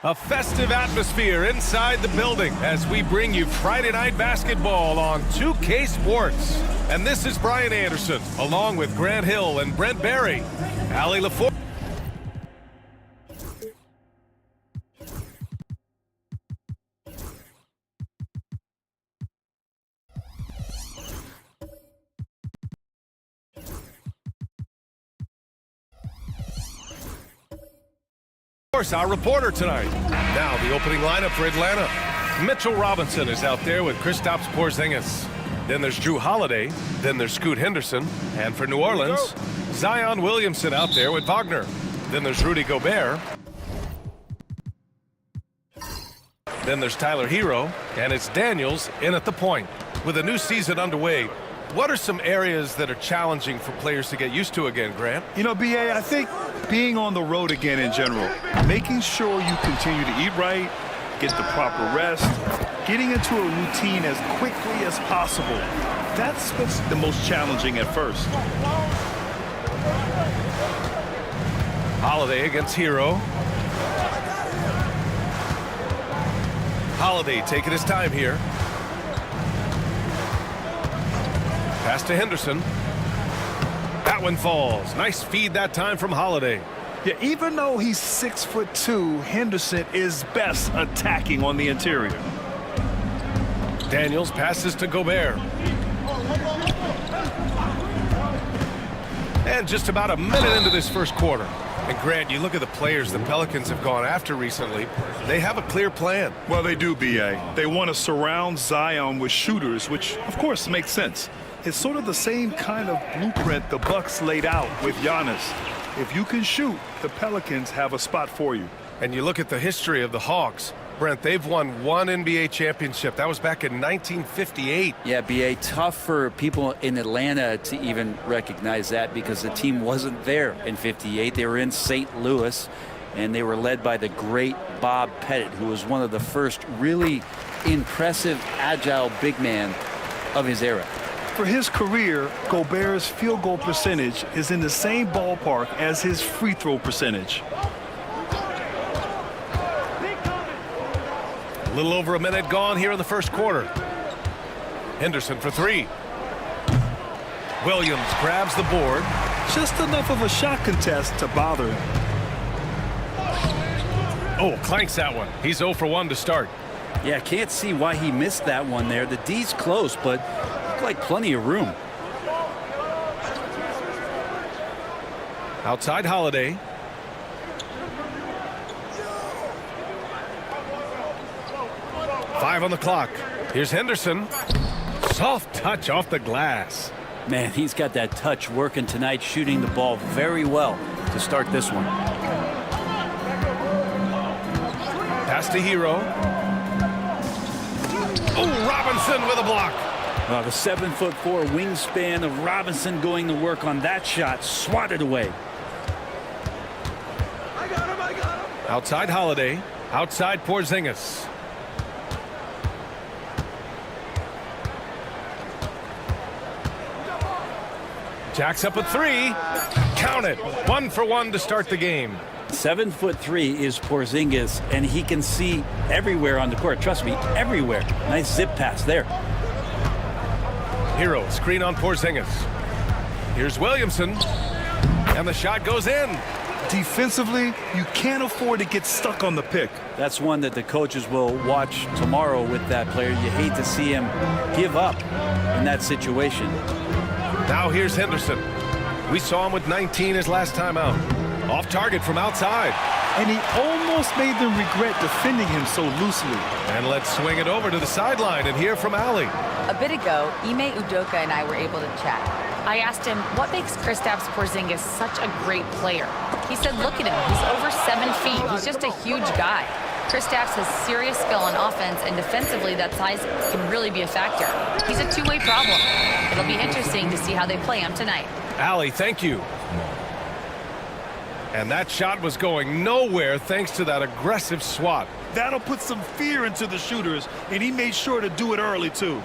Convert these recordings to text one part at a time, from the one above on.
A festive atmosphere inside the building as we bring you Friday Night Basketball on 2K Sports. And this is Brian Anderson, along with Grant Hill and Brent Barry. Allie LaForge. Our reporter tonight. Now the opening lineup for Atlanta. Mitchell Robinson is out there with Kristaps Porzingis. Then there's Drew Holiday. Then there's Scoot Henderson. And for New Orleans, Zion Williamson out there with Wagner. Then there's Rudy Gobert. Then there's Tyler Hero. And it's Daniels in at the point. With a new season underway, what are some areas that are challenging for players to get used to again, Grant? You know, B.A., I think being on the road again in general, making sure you continue to eat right, get the proper rest, getting into a routine as quickly as possible. That's what's the most challenging at first. Holiday against Hero. Holiday taking his time here. Pass to Henderson. That one falls. Nice feed that time from Holiday. Yeah, even though he's 6'2", Henderson is best attacking on the interior. Daniels passes to Gobert. And just about a minute into this first quarter. And Grant, you look at the players the Pelicans have gone after recently. They have a clear plan. Well, they do, B.A. They want to surround Zion with shooters, which, of course, makes sense. It's sort of the same kind of blueprint the Bucks laid out with Giannis. If you can shoot, the Pelicans have a spot for you. And you look at the history of the Hawks. Brent, they've won one NBA championship. That was back in 1958. Yeah, B.A., tough for people in Atlanta to even recognize that because the team wasn't there in 58. They were in St. Louis, and they were led by the great Bob Pettit, who was one of the first really impressive, agile big man of his era. For his career, Gobert's field goal percentage is in the same ballpark as his free throw percentage. A little over a minute gone here in the first quarter. Henderson for three. Williams grabs the board. Just enough of a shot contest to bother him. Oh, clanks that one. He's 0 for 1 to start. Yeah, can't see why he missed that one there. The D's close, but looked like plenty of room. Outside Holiday. Five on the clock. Here's Henderson. Soft touch off the glass. Man, he's got that touch working tonight, shooting the ball very well to start this one. Pass to Hero. Oh, Robinson with a block. The 7'4" wingspan of Robinson going to work on that shot, swatted away. I got him. Outside Holiday. Outside Porzingis. Jacks up a three. Count it. 1 for 1 to start the game. 7'3" is Porzingis, and he can see everywhere on the court. Trust me, everywhere. Nice zip pass there. Hero, screen on Porzingis. Here's Williamson. And the shot goes in. Defensively, you can't afford to get stuck on the pick. That's one that the coaches will watch tomorrow with that player. You hate to see him give up in that situation. Now here's Henderson. We saw him with 19 his last time out. Off target from outside. And he almost made them regret defending him so loosely. And let's swing it over to the sideline and hear from Allie. A bit ago, Ime Udoka and I were able to chat. I asked him, what makes Kristaps Porzingis such a great player? He said, look at him. He's over 7 feet. He's just a huge guy. Kristaps has serious skill on offense, and defensively, that size can really be a factor. He's a two-way problem. It'll be interesting to see how they play him tonight. Allie, thank you. And that shot was going nowhere thanks to that aggressive swat. That'll put some fear into the shooters, and he made sure to do it early, too.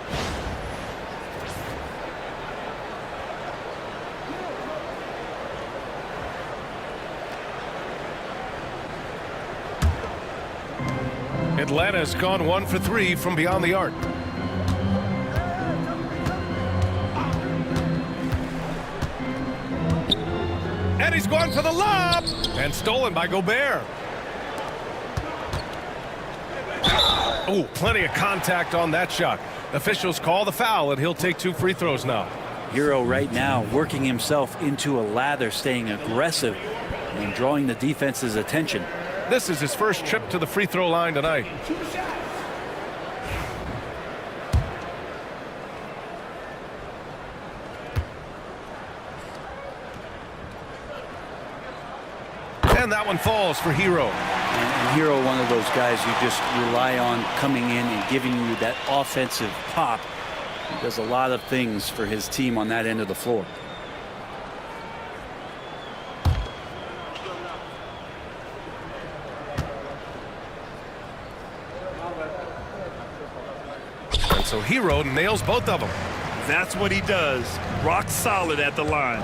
Atlanta's gone 1 for 3 from beyond the arc. And he's going for the lob. And stolen by Gobert. Oh, plenty of contact on that shot. Officials call the foul, and he'll take 2 free throws now. Hero right now working himself into a lather, staying aggressive and drawing the defense's attention. This is his first trip to the free throw line tonight. And that one falls for Hero. And Hero, one of those guys you just rely on coming in and giving you that offensive pop. He does a lot of things for his team on that end of the floor. And so Hero nails both of them. That's what he does. Rock solid at the line.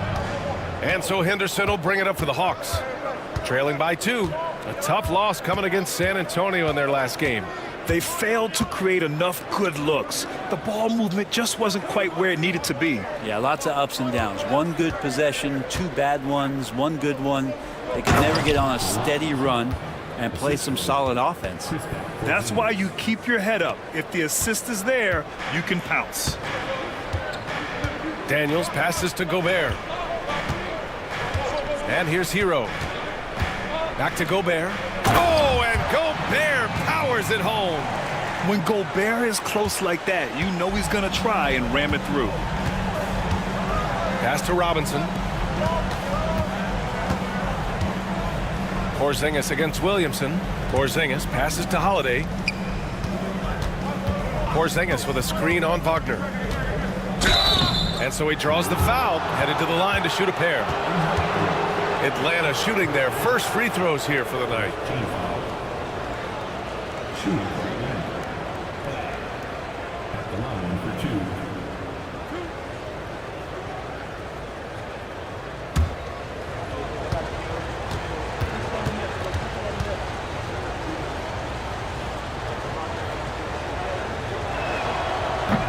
And so Henderson will bring it up for the Hawks. Trailing by 2. A tough loss coming against San Antonio in their last game. They failed to create enough good looks. The ball movement just wasn't quite where it needed to be. Yeah, lots of ups and downs. 1 good possession, 2 bad ones, 1 good one. They could never get on a steady run and play some solid offense. That's why you keep your head up. If the assist is there, you can pounce. Daniels passes to Gobert. And here's Hero. Back to Gobert. Oh, and Gobert powers it home. When Gobert is close like that, you know he's going to try and ram it through. Pass to Robinson. Porzingis against Williamson. Porzingis passes to Holiday. Porzingis with a screen on Wagner. And so he draws the foul, headed to the line to shoot a pair. Atlanta shooting their first free throws here for the night. At the line for 2.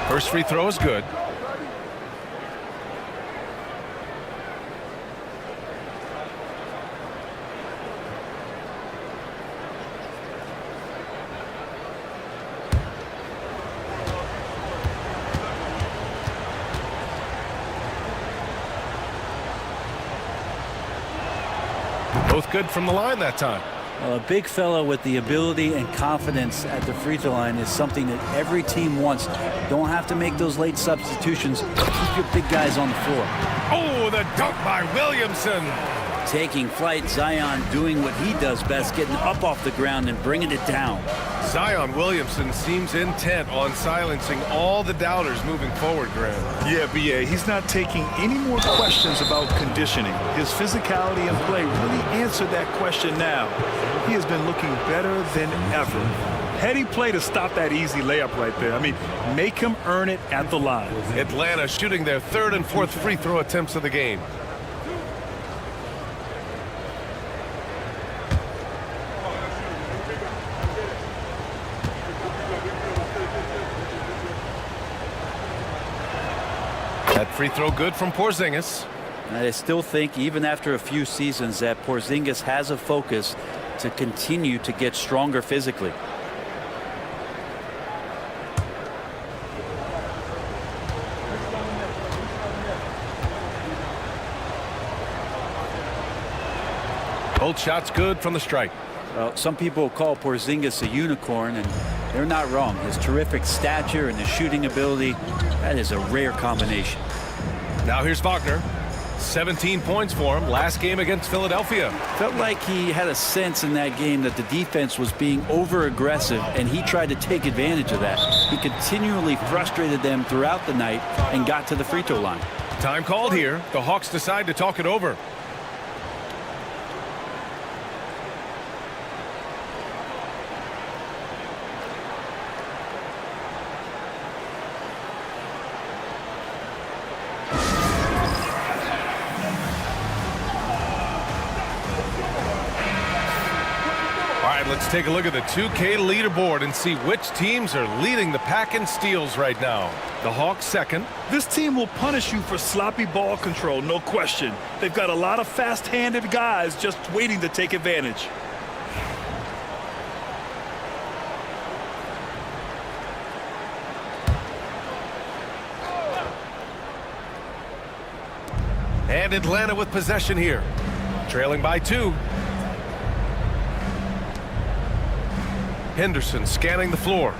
First free throw is good. Both good from the line that time. A big fella with the ability and confidence at the free throw line is something that every team wants. Don't have to make those late substitutions. Keep your big guys on the floor. Oh, the dunk by Williamson. Taking flight, Zion doing what he does best, getting up off the ground and bringing it down. Zion Williamson seems intent on silencing all the doubters moving forward, Graham. Yeah, B.A., he's not taking any more questions about conditioning. His physicality and play really answered that question now. He has been looking better than ever. Heady play to stop that easy layup right there. I mean, make him earn it at the line. Atlanta shooting their 3rd and 4th free throw attempts of the game. That free throw good from Porzingis. I still think, even after a few seasons, that Porzingis has a focus to continue to get stronger physically. Both shots good from the stripe. Well, some people call Porzingis a unicorn, and they're not wrong. His terrific stature and his shooting ability, that is a rare combination. Now here's Wagner. 17 points for him last game against Philadelphia. Felt like he had a sense in that game that the defense was being over-aggressive, and he tried to take advantage of that. He continually frustrated them throughout the night and got to the free throw line. Time called here. The Hawks decide to talk it over. Let's Let's take a look at the 2K leaderboard and see which teams are leading the pack in steals right now. The Hawks second. This team will punish you for sloppy ball control, no question. They've got a lot of fast-handed guys just waiting to take advantage. And Atlanta with possession here. Trailing by 2. Henderson scanning the floor.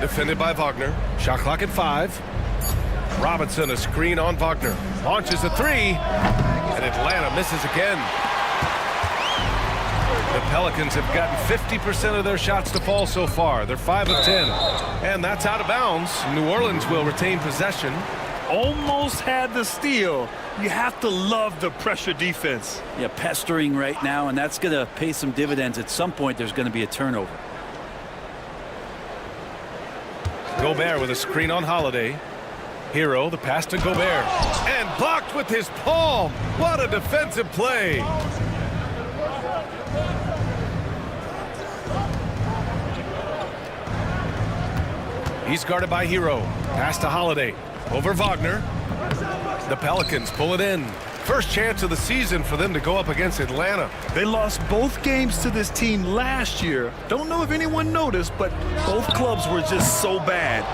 Defended by Wagner. Shot clock at 5. Robinson a screen on Wagner. Launches a 3. And Atlanta misses again. The Pelicans have gotten 50% of their shots to fall so far. They're 5 of 10. And that's out of bounds. New Orleans will retain possession. Almost had the steal. You have to love the pressure defense. Yeah, pestering right now, and that's going to pay some dividends. At some point, there's going to be a turnover. Gobert with a screen on Holiday. Hero, the pass to Gobert. And blocked with his palm. What a defensive play. He's guarded by Hero. Pass to Holiday. Over Wagner. The Pelicans pull it in. First chance of the season for them to go up against Atlanta. They lost both games to this team last year. Don't know if anyone noticed, but both clubs were just so bad.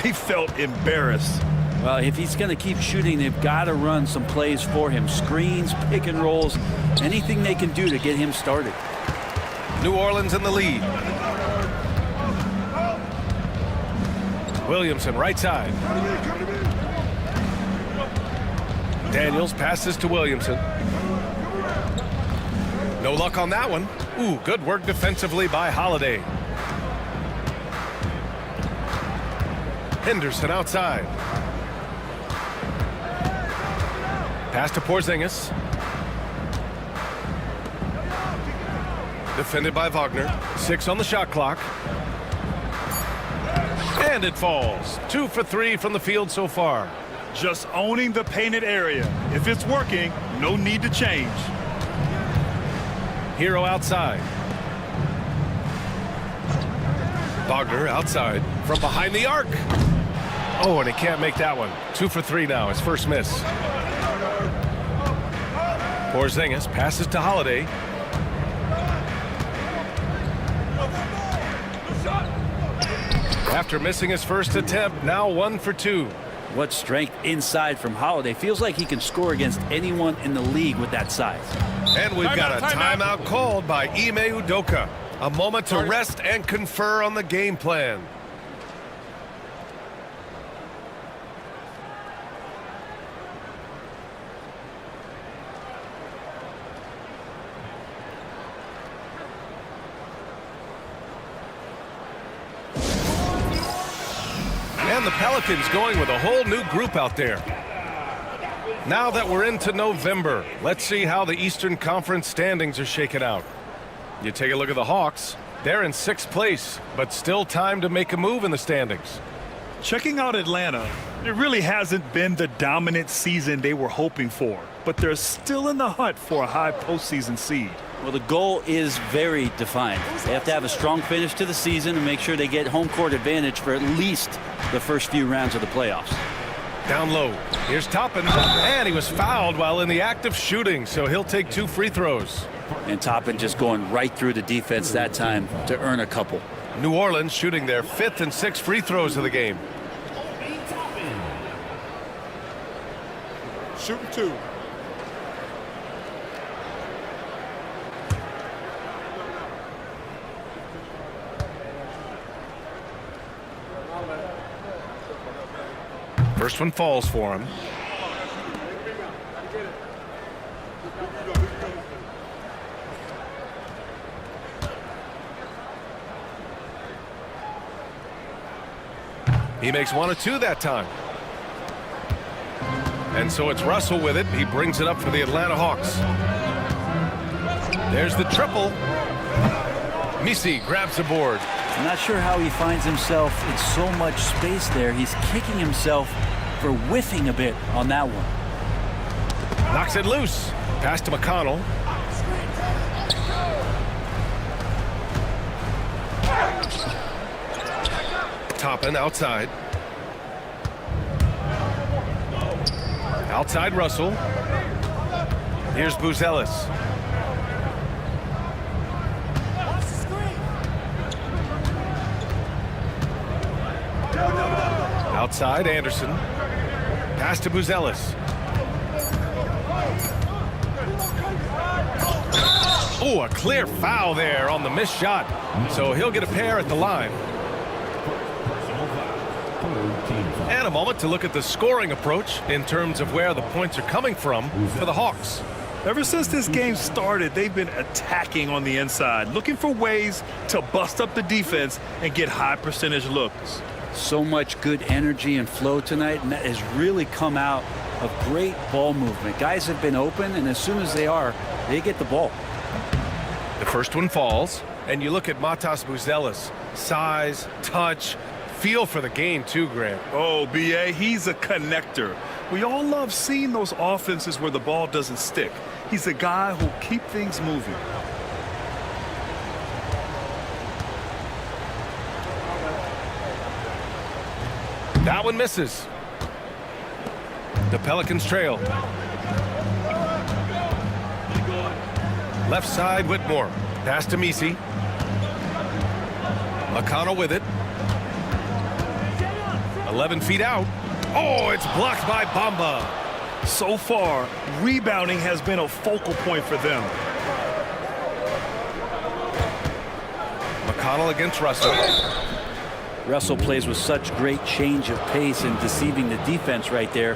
They felt embarrassed. Well, if he's going to keep shooting, they've got to run some plays for him. Screens, pick and rolls, anything they can do to get him started. New Orleans in the lead. Williamson right side. Daniels passes to Williamson. No luck on that one. Ooh, good work defensively by Holiday. Henderson outside. Pass to Porzingis. Defended by Wagner. 6 on the shot clock. And it falls. 2 for 3 from the field so far. Just owning the painted area. If it's working, no need to change. Hero outside. Wagner outside from behind the arc. Oh, and he can't make that one. 2 for 3 now, his first miss. Porzingis passes to Holiday. After missing his first attempt, now 1 for 2. What strength inside from Holiday. Feels like he can score against anyone in the league with that size. And we've got a timeout called by Ime Udoka. A moment to rest and confer on the game plan. And the Pelicans going with a whole new group out there. Now that we're into November, let's see how the Eastern Conference standings are shaken out. You take a look at the Hawks. They're in 6th place, but still time to make a move in the standings. Checking out Atlanta, it really hasn't been the dominant season they were hoping for, but they're still in the hunt for a high postseason seed. Well, the goal is very defined. They have to have a strong finish to the season and make sure they get home court advantage for at least the first few rounds of the playoffs. Down low. Here's Toppin. And he was fouled while in the act of shooting, so he'll take 2 free throws. And Toppin just going right through the defense that time to earn a couple. New Orleans shooting their 5th and 6th free throws of the game. Shooting 2. First one falls for him. He makes 1 of 2 that time. And so it's Russell with it. He brings it up for the Atlanta Hawks. There's the triple. Misi grabs the board. I'm not sure how he finds himself in so much space there. He's kicking himself for whiffing a bit on that one. Knocks it loose. Pass to McConnell. Toppin outside. Outside Russell. Here's Buzelis. Outside Anderson. Pass to Buzelis. Oh, a clear foul there on the missed shot. So he'll get a pair at the line. And a moment to look at the scoring approach in terms of where the points are coming from for the Hawks. Ever since this game started, they've been attacking on the inside, looking for ways to bust up the defense and get high percentage looks. So much good energy and flow tonight, and that has really come out of great ball movement. Guys have been open, and as soon as they are, they get the ball. The first one falls, and you look at Matas Buzelis. Size, touch, feel for the game too, Grant. Oh, B.A., he's a connector. We all love seeing those offenses where the ball doesn't stick. He's a guy who'll keep things moving. That one misses. The Pelicans trail. Left side, Whitmore. Pass to Misi. McConnell with it. 11 feet out. Oh, it's blocked by Bamba. So far, rebounding has been a focal point for them. McConnell against Russell. Russell plays with such great change of pace and deceiving the defense right there.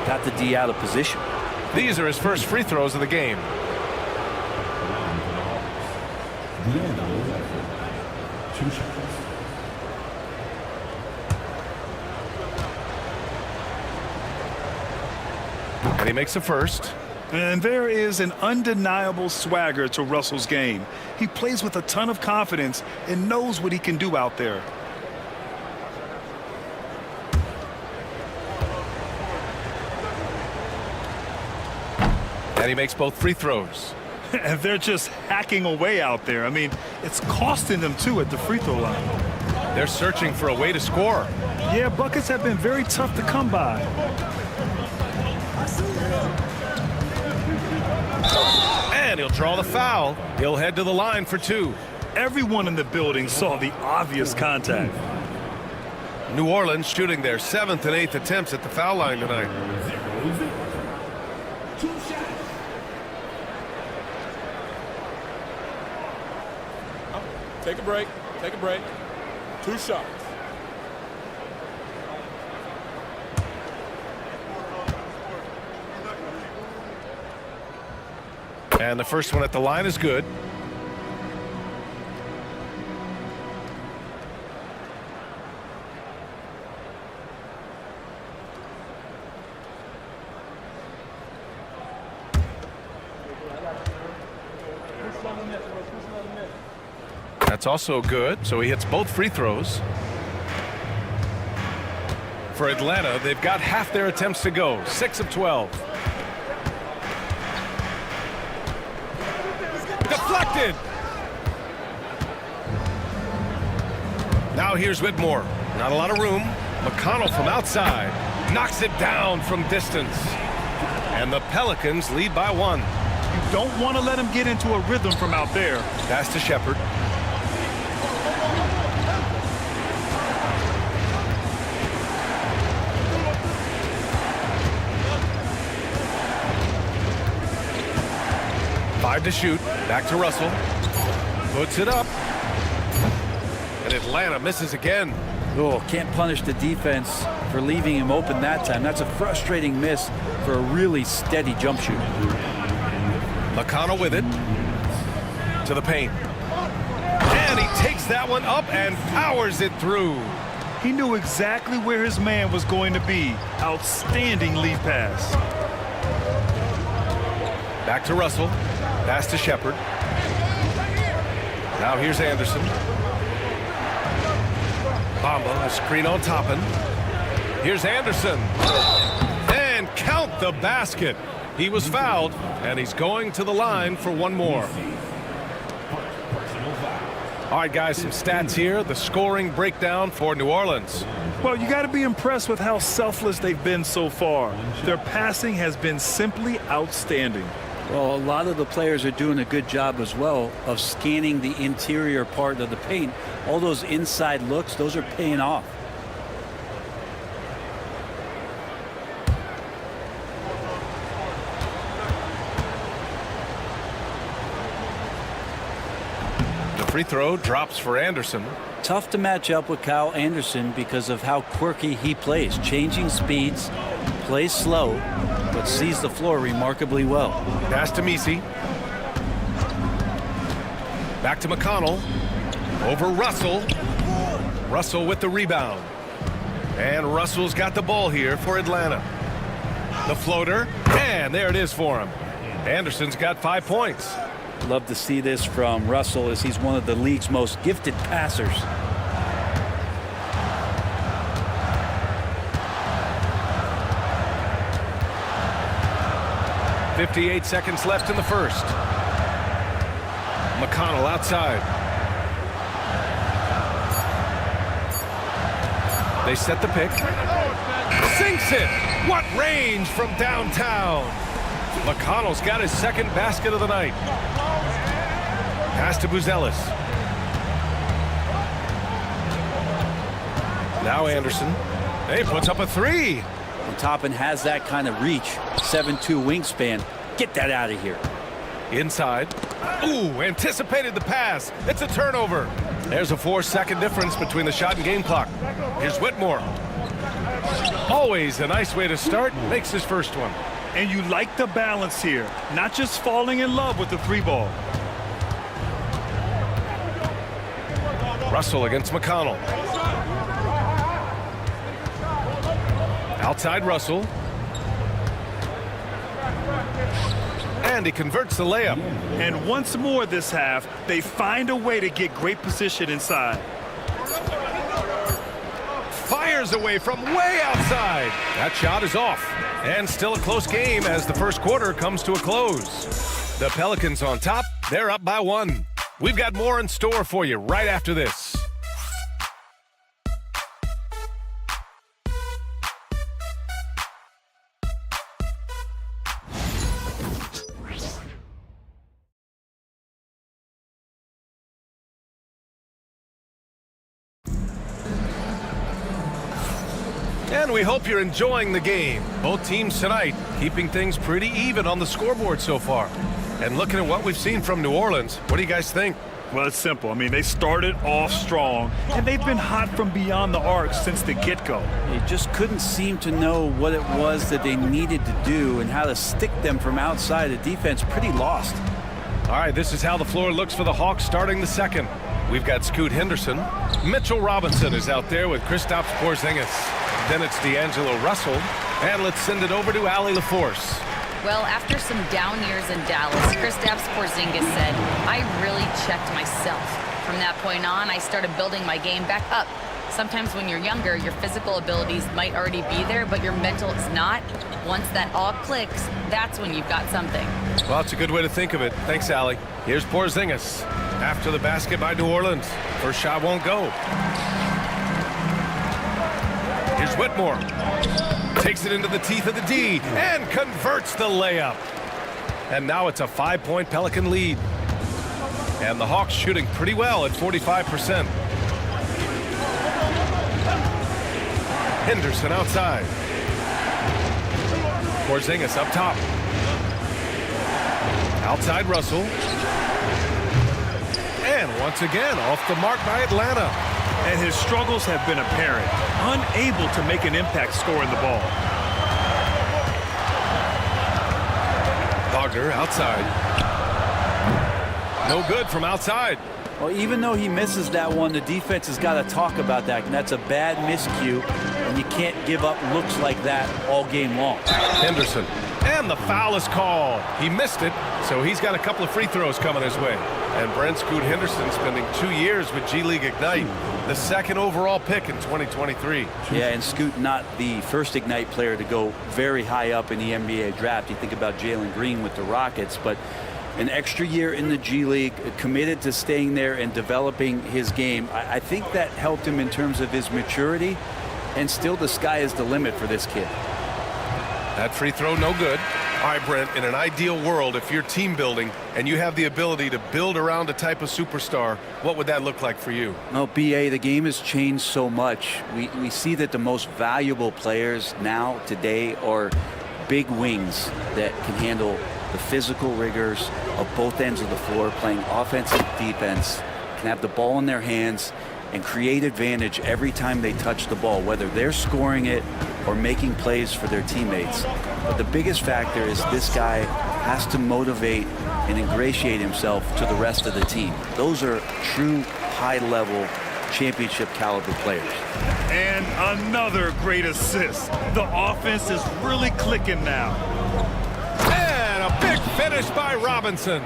Got the D out of position. These are his first free throws of the game. Two shots. And he makes the first. And there is an undeniable swagger to Russell's game. He plays with a ton of confidence and knows what he can do out there. And he makes both free throws. And they're just hacking away out there. I mean, it's costing them too at the free throw line. They're searching for a way to score. Yeah, buckets have been very tough to come by. And he'll draw the foul. He'll head to the line for two. Everyone in the building saw the obvious contact. New Orleans shooting their 7th and 8th attempts at the foul line tonight. Take a break. Take a break. 2 shots. And the first one at the line is good. That's also good, so he hits both free throws. For Atlanta, they've got half their attempts to go, 6 of 12. Deflected! Now here's Whitmore. Not a lot of room. McConnell from outside. Knocks it down from distance. And the Pelicans lead by 1. You don't want to let him get into a rhythm from out there. Pass to Shepard. Five to shoot. Back to Russell. Puts it up. And Atlanta misses again. Oh, can't punish the defense for leaving him open that time. That's a frustrating miss for a really steady jump shooter. McConnell with it. To the paint. And he takes that one up and powers it through. He knew exactly where his man was going to be. Outstanding lead pass. Back to Russell. Pass to Shepard. Now here's Anderson. Bamba, a screen on Toppin. Here's Anderson. And count the basket. He was fouled, and he's going to the line for one more. All right, guys, some stats here. The scoring breakdown for New Orleans. Well, you got to be impressed with how selfless they've been so far. Their passing has been simply outstanding. Well, a lot of the players are doing a good job as well of scanning the interior part of the paint. All those inside looks, those are paying off. The free throw drops for Anderson. Tough to match up with Kyle Anderson because of how quirky he plays. Changing speeds, plays slow, but sees the floor remarkably well. Pass to Messi. Back to McConnell. Over Russell. Russell with the rebound. And Russell's got the ball here for Atlanta. The floater. And there it is for him. Anderson's got 5 points. Love to see this from Russell as he's one of the league's most gifted passers. .58 seconds left in the first. McConnell outside. They set the pick. Sinks it. What range from downtown. McConnell's got his second basket of the night. Pass to Buzelis. Now Anderson. He puts up a three. And Toppin has that kind of reach. 7'2" wingspan. Get that out of here. Inside. Ooh, anticipated the pass. It's a turnover. There's a 4-second difference between the shot and game clock. Here's Whitmore. Always a nice way to start. Makes his first one. And you like the balance here, not just falling in love with the three ball. Russell against McConnell. Outside Russell. And he converts the layup. And once more this half, they find a way to get great position inside. Fires away from way outside. That shot is off. And still a close game as the first quarter comes to a close. The Pelicans on top. They're up by 1. We've got more in store for you right after this. And we hope you're enjoying the game. Both teams tonight keeping things pretty even on the scoreboard so far. And looking at what we've seen from New Orleans, what do you guys think? Well, it's simple. I mean, they started off strong, and they've been hot from beyond the arc since the get-go. They just couldn't seem to know what it was that they needed to do and how to stick them from outside. The defense pretty lost. All right, this is how the floor looks for the Hawks starting the second. We've got Scoot Henderson. Mitchell Robinson is out there with Kristaps Porzingis. Then it's D'Angelo Russell. And let's send it over to Allie LaForce. Well, after some down years in Dallas, Kristaps Porzingis said, I really checked myself. From that point on, I started building my game back up. Sometimes when you're younger, your physical abilities might already be there, but your mental is not. Once that all clicks, that's when you've got something. Well, it's a good way to think of it. Thanks, Allie. Here's Porzingis. After the basket by New Orleans. First shot won't go. Here's Whitmore. Takes it into the teeth of the D and converts the layup. And now it's a 5-point Pelican lead. And the Hawks shooting pretty well at 45%. Henderson outside. Porzingis up top. Outside Russell. And once again off the mark by Atlanta. And his struggles have been apparent, unable to make an impact scoring the ball. Wagner outside. No good from outside. Well, even though he misses that one, the defense has got to talk about that, and that's a bad miscue, and you can't give up looks like that all game long. Henderson. And the foul is called. He missed it, so he's got a couple of free throws coming his way. And Brent Scoot Henderson spending 2 years with G League Ignite, the second overall pick in 2023. Yeah, and Scoot not the first Ignite player to go very high up in the NBA draft. You think about Jalen Green with the Rockets, but an extra year in the G League, committed to staying there and developing his game. I think that helped him in terms of his maturity, and still the sky is the limit for this kid. That free throw, no good. All right, Brent, in an ideal world, if you're team building and you have the ability to build around a type of superstar, what would that look like for you? Well, BA, the game has changed so much. We see that the most valuable players now, today, are big wings that can handle the physical rigors of both ends of the floor, playing offense and defense, can have the ball in their hands and create advantage every time they touch the ball, whether they're scoring it or making plays for their teammates. But the biggest factor is this guy has to motivate and ingratiate himself to the rest of the team. Those are true high-level championship caliber players. And another great assist. The offense is really clicking now. And a big finish by Robinson.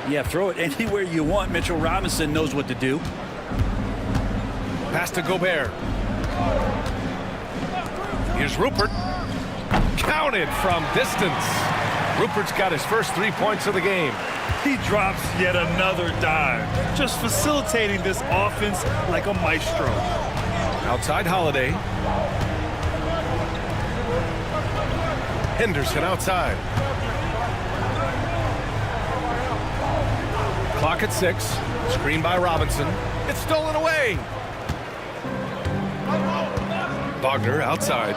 Yeah, throw it anywhere you want. Mitchell Robinson knows what to do. Pass to Gobert. Here's Rupert. Counted from distance. Rupert's got his first 3 points of the game. He drops yet another dive, just facilitating this offense like a maestro. Outside Holiday. Henderson outside. Clock at 6. Screen by Robinson. It's stolen away. Wagner outside.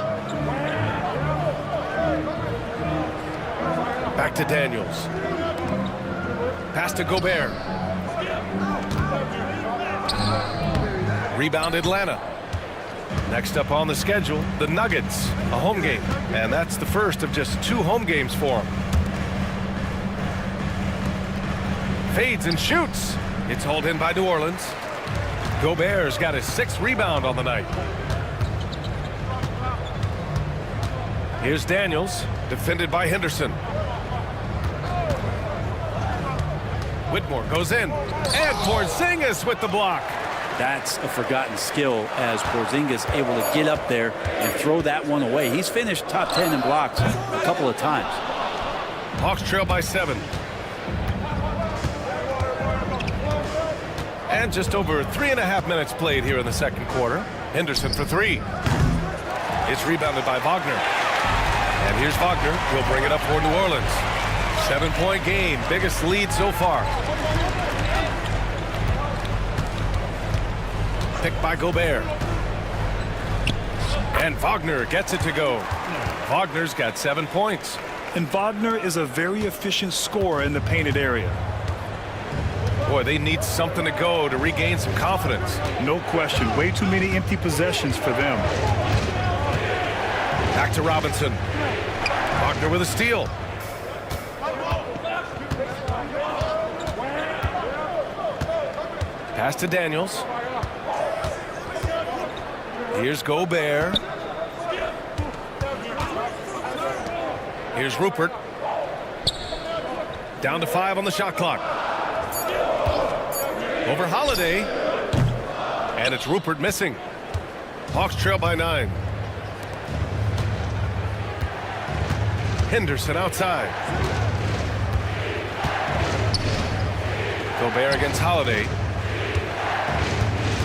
Back to Daniels. Pass to Gobert. Rebound Atlanta. Next up on the schedule, the Nuggets, a home game. And that's the first of just 2 home games for them. Fades and shoots. It's hauled in by New Orleans. Gobert's got his 6th rebound on the night. Here's Daniels, defended by Henderson. Whitmore goes in, and Porzingis with the block. That's a forgotten skill, as Porzingis able to get up there and throw that one away. He's finished top 10 in blocks a couple of times. Hawks trail by 7. And just over 3.5 minutes played here in the second quarter. Henderson for 3. It's rebounded by Wagner. And here's Wagner. He'll bring it up for New Orleans. 7-point game. Biggest lead so far. Picked by Gobert. And Wagner gets it to go. Wagner's got 7 points. And Wagner is a very efficient scorer in the painted area. Boy, they need something to go to regain some confidence. No question. Way too many empty possessions for them. Back to Robinson. Wagner with a steal. Pass to Daniels. Here's Gobert. Here's Rupert. Down to 5 on the shot clock. Over Holiday. And it's Rupert missing. Hawks trail by 9. Henderson outside. Gobert against Holiday.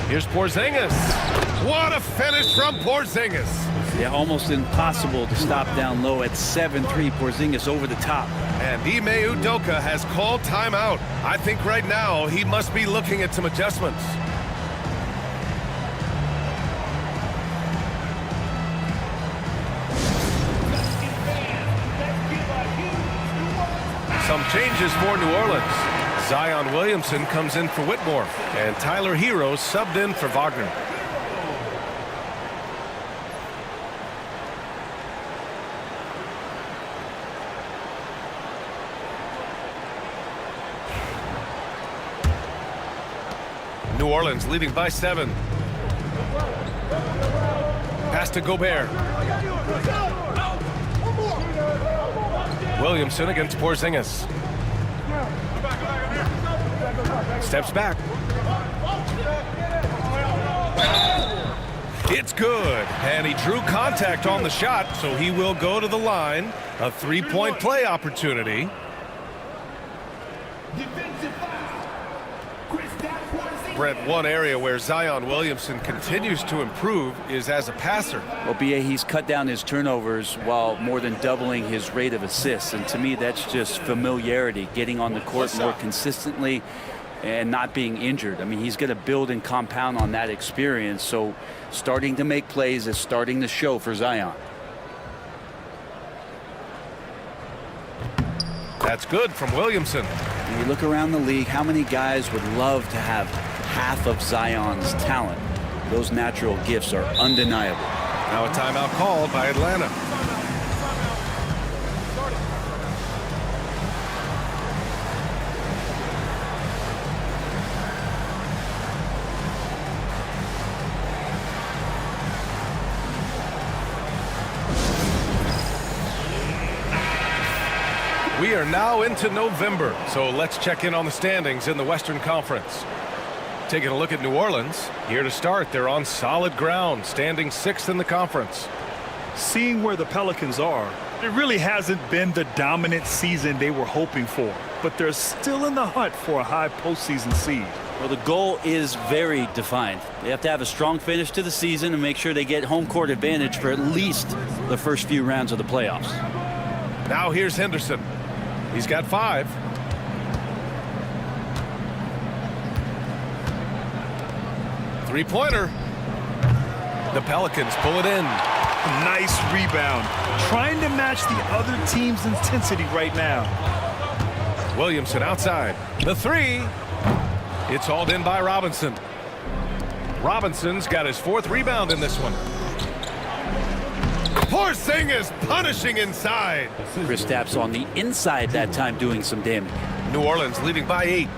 Here's Porzingis. What a finish from Porzingis. Yeah, almost impossible to stop down low at 7-3. Porzingis over the top. And Ime Udoka has called timeout. I think right now he must be looking at some adjustments. Some changes for New Orleans. Zion Williamson comes in for Whitmore, and Tyler Hero subbed in for Wagner. New Orleans leading by 7. Pass to Gobert. Williamson against Porzingis. Steps back. It's good. And he drew contact on the shot, so he will go to the line. A 3-point play opportunity. Brent, one area where Zion Williamson continues to improve is as a passer. Well, B.A., he's cut down his turnovers while more than doubling his rate of assists. And to me, that's just familiarity, getting on the court more consistently and not being injured. I mean, he's going to build and compound on that experience. So starting to make plays is starting to show for Zion. That's good from Williamson. When you look around the league, how many guys would love to have half of Zion's talent? Those natural gifts are undeniable. Now a timeout called by Atlanta. We are now into November, so let's check in on the standings in the Western Conference. Taking a look at New Orleans, here to start, they're on solid ground, standing 6th in the conference. Seeing where the Pelicans are, it really hasn't been the dominant season they were hoping for, but they're still in the hunt for a high postseason seed. Well, the goal is very defined. They have to have a strong finish to the season and make sure they get home court advantage for at least the first few rounds of the playoffs. Now here's Henderson. He's got 5. Three-pointer. The Pelicans pull it in. Nice rebound. Trying to match the other team's intensity right now. Williamson outside. The 3. It's hauled in by Robinson. Robinson's got his 4th rebound in this one. Porzingis punishing inside. Kristaps on the inside that time doing some damage. New Orleans leading by 8.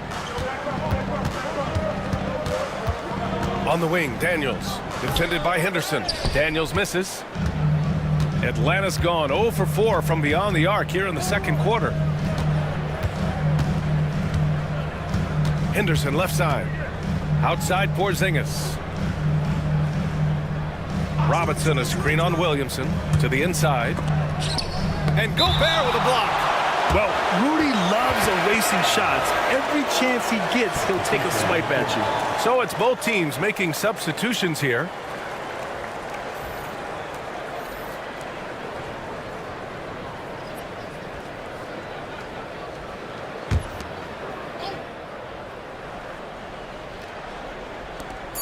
On the wing, Daniels. Defended by Henderson. Daniels misses. Atlanta's gone 0 for 4 from beyond the arc here in the second quarter. Henderson left side. Outside Porzingis. Robinson a screen on Williamson to the inside. And Gobert with a block. Well, Rudy loves erasing shots. Every chance he gets, he'll take a swipe at you. So it's both teams making substitutions here.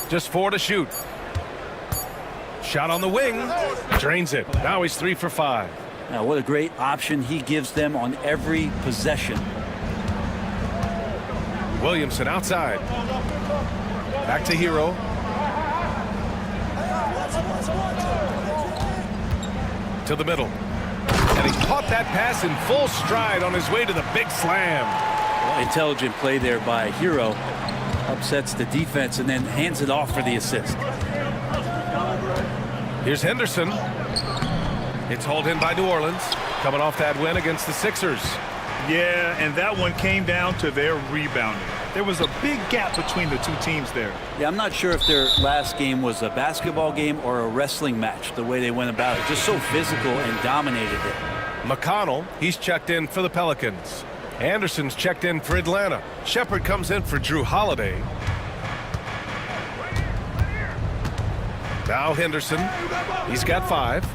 Just 4 to shoot. Shot on the wing. Drains it. Now he's 3 for 5. Now, what a great option he gives them on every possession. Williamson outside. Back to Hero. To the middle. And he caught that pass in full stride on his way to the big slam. Well, intelligent play there by Hero. Upsets the defense and then hands it off for the assist. Here's Henderson. It's hauled in by New Orleans, coming off that win against the Sixers. Yeah, and that one came down to their rebounding. There was a big gap between the two teams there. Yeah, I'm not sure if their last game was a basketball game or a wrestling match, the way they went about it. Just so physical and dominated it. McConnell, he's checked in for the Pelicans. Anderson's checked in for Atlanta. Shepard comes in for Drew Holiday. Now Henderson. He's got 5.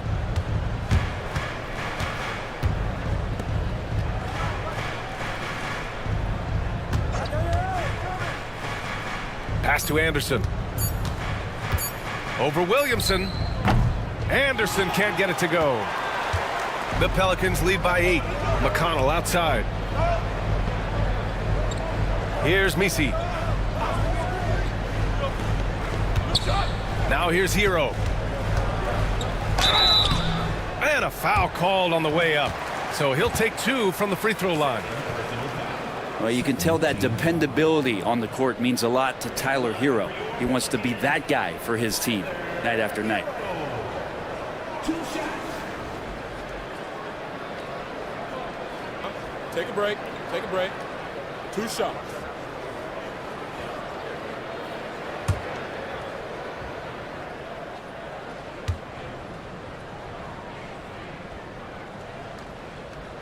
Pass to Anderson. Over Williamson. Anderson can't get it to go. The Pelicans lead by 8. McConnell outside. Here's Misi. Now here's Hero. And a foul called on the way up. So he'll take 2 from the free throw line. Well, you can tell that dependability on the court means a lot to Tyler Hero. He wants to be that guy for his team night after night. Take a break. Take a break. 2 shots.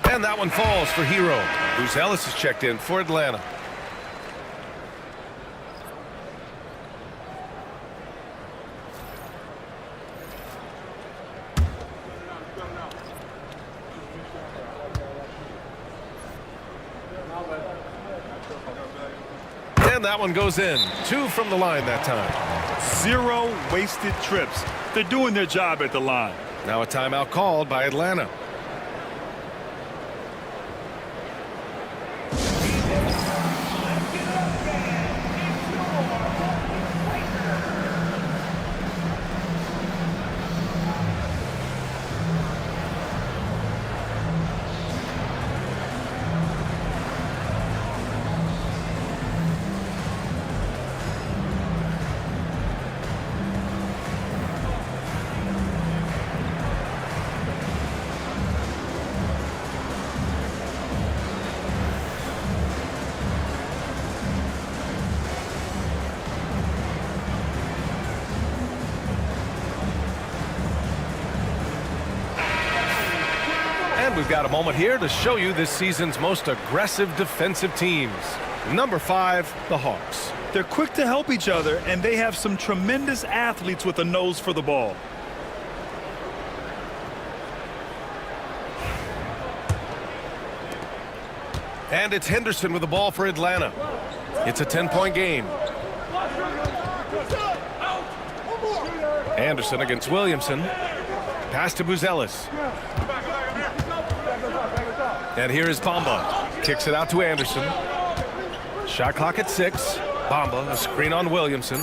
And that one falls for Hero. Bruce Ellis is checked in for Atlanta. And that one goes in. 2 from the line that time. 0 wasted trips. They're doing their job at the line. Now a timeout called by Atlanta. And we've got a moment here to show you this season's most aggressive defensive teams. Number 5, the Hawks. They're quick to help each other, and they have some tremendous athletes with a nose for the ball. And it's Henderson with the ball for Atlanta. It's a 10-point game. Anderson against Williamson. Pass to Buzelis. And here is Bamba. Kicks it out to Anderson. Shot clock at 6. Bamba, a screen on Williamson.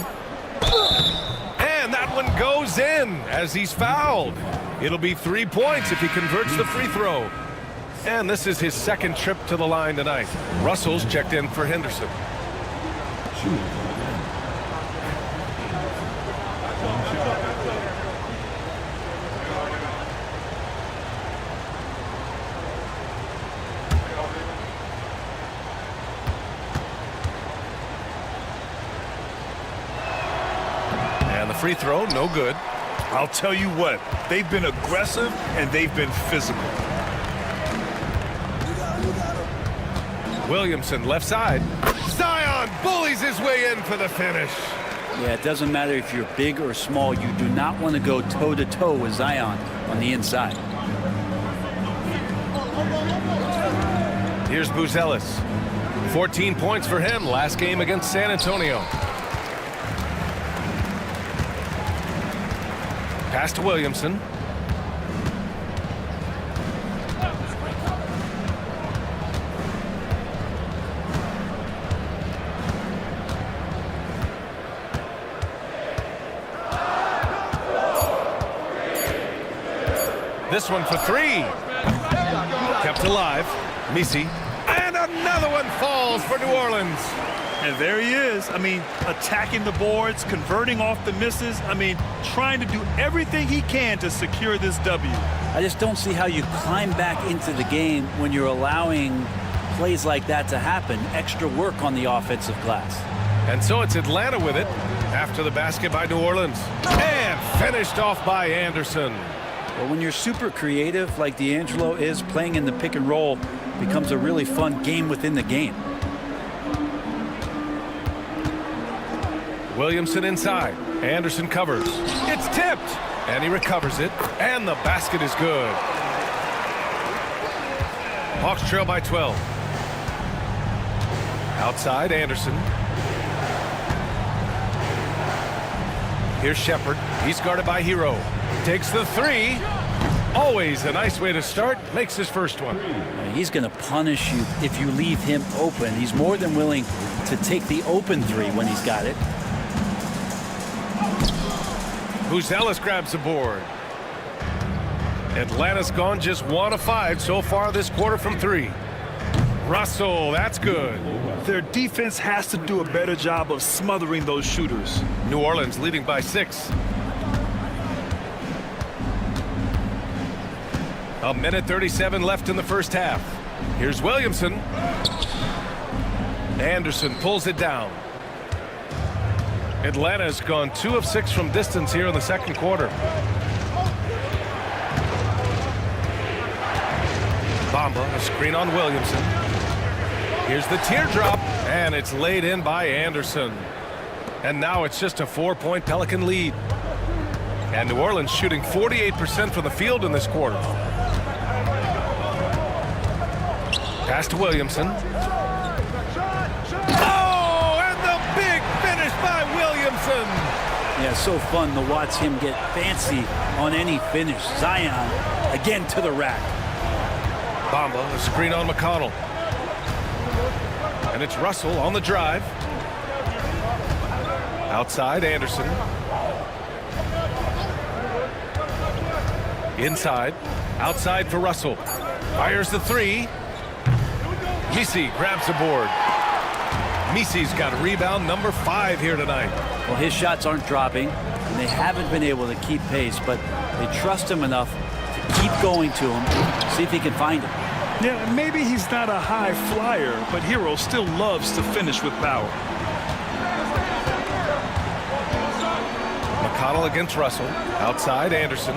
And that one goes in as he's fouled. It'll be 3 points if he converts the free throw. And this is his second trip to the line tonight. Russell's checked in for Henderson. Free throw, no good. I'll tell you what, they've been aggressive and they've been physical. Williamson, left side. Zion bullies his way in for the finish. Yeah, it doesn't matter if you're big or small. You do not want to go toe-to-toe with Zion on the inside. Here's Buzelis. 14 points for him last game against San Antonio. Pass to Williamson. This one for 3. Kept alive. Misi. And another one falls for New Orleans. And there he is. I mean, attacking the boards, converting off the misses. I mean, trying to do everything he can to secure this W. I just don't see how you climb back into the game when you're allowing plays like that to happen. Extra work on the offensive glass. And so it's Atlanta with it after the basket by New Orleans. And finished off by Anderson. But when you're super creative like D'Angelo is, playing in the pick and roll becomes a really fun game within the game. Williamson inside. Anderson covers. It's tipped. And he recovers it. And the basket is good. Hawks trail by 12. Outside, Anderson. Here's Shepard. He's guarded by Hero. Takes the 3. Always a nice way to start. Makes his first one. He's going to punish you if you leave him open. He's more than willing to take the open 3 when he's got it. Buzelis grabs the board. Atlanta's gone just 1 of 5 so far this quarter from 3. Russell, that's good. Their defense has to do a better job of smothering those shooters. New Orleans leading by 6. A minute 37 left in the first half. Here's Williamson. Anderson pulls it down. Atlanta has gone 2 of 6 from distance here in the second quarter. Bamba, a screen on Williamson. Here's the teardrop, and it's laid in by Anderson. And now it's just a 4-point Pelican lead. And New Orleans shooting 48% from the field in this quarter. Pass to Williamson. Oh, and the Yeah, so fun to watch him get fancy on any finish. Zion again to the rack. Bamba, a screen on McConnell. And it's Russell on the drive. Outside, Anderson. Inside. Outside for Russell. Fires the three. Misi grabs the board. Misi's got rebound number 5 here tonight. Well, his shots aren't dropping, and they haven't been able to keep pace, but they trust him enough to keep going to him, see if he can find him. Yeah, maybe he's not a high flyer, but Hero still loves to finish with power. McConnell against Russell. Outside, Anderson.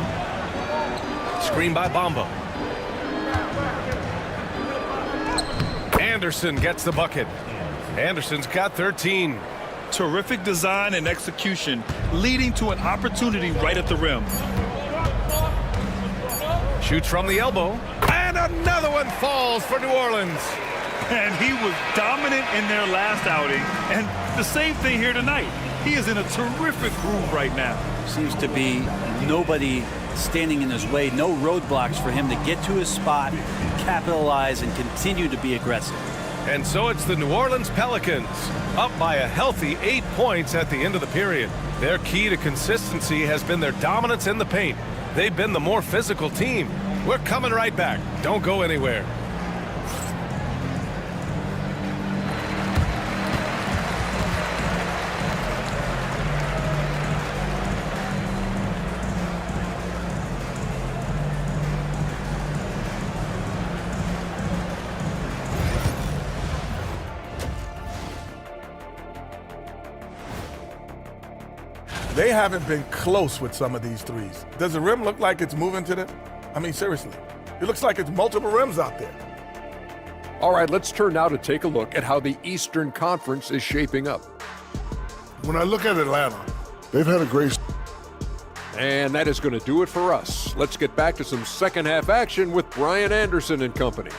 Screen by Bamba. Anderson gets the bucket. Anderson's got 13. Terrific design and execution, leading to an opportunity right at the rim. Shoots from the elbow. And another one falls for New Orleans. And he was dominant in their last outing. And the same thing here tonight. He is in a terrific groove right now. Seems to be nobody standing in his way, no roadblocks for him to get to his spot, capitalize, and continue to be aggressive. And so it's the New Orleans Pelicans, up by a healthy 8 points at the end of the period. Their key to consistency has been their dominance in the paint. They've been the more physical team. We're coming right back. Don't go anywhere. They haven't been close with some of these threes. Does the rim look like it's moving to them? I mean, seriously. It looks like it's multiple rims out there. All right, let's turn now to take a look at how the Eastern Conference is shaping up. When I look at Atlanta, they've had a great. And that is going to do it for us. Let's get back to some second half action with Brian Anderson and company.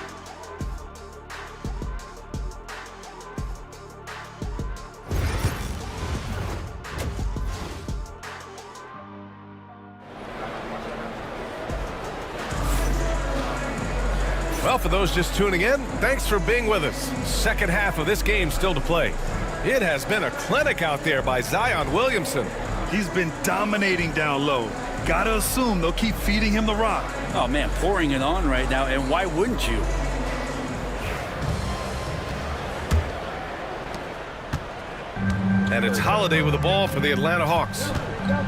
Well, for those just tuning in, thanks for being with us. Second half of this game still to play. It has been a clinic out there by Zion Williamson. He's been dominating down low. Gotta assume they'll keep feeding him the rock. Oh, man, pouring it on right now, and why wouldn't you? And it's Holiday with the ball for the Atlanta Hawks.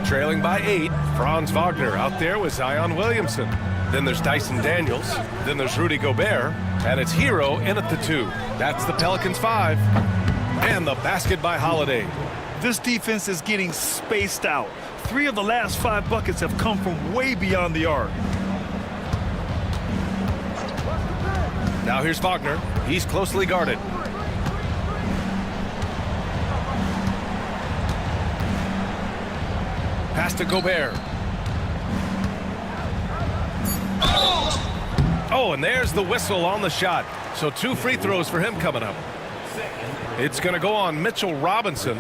Trailing by 8, Franz Wagner out there with Zion Williamson. Then there's Dyson Daniels. Then there's Rudy Gobert. And it's Hero in at the 2. That's the Pelicans 5. And the basket by Holiday. This defense is getting spaced out. 3 of the last 5 buckets have come from way beyond the arc. Now here's Wagner. He's closely guarded. Pass to Gobert. Oh, and there's the whistle on the shot. So 2 free throws for him coming up. It's going to go on Mitchell Robinson.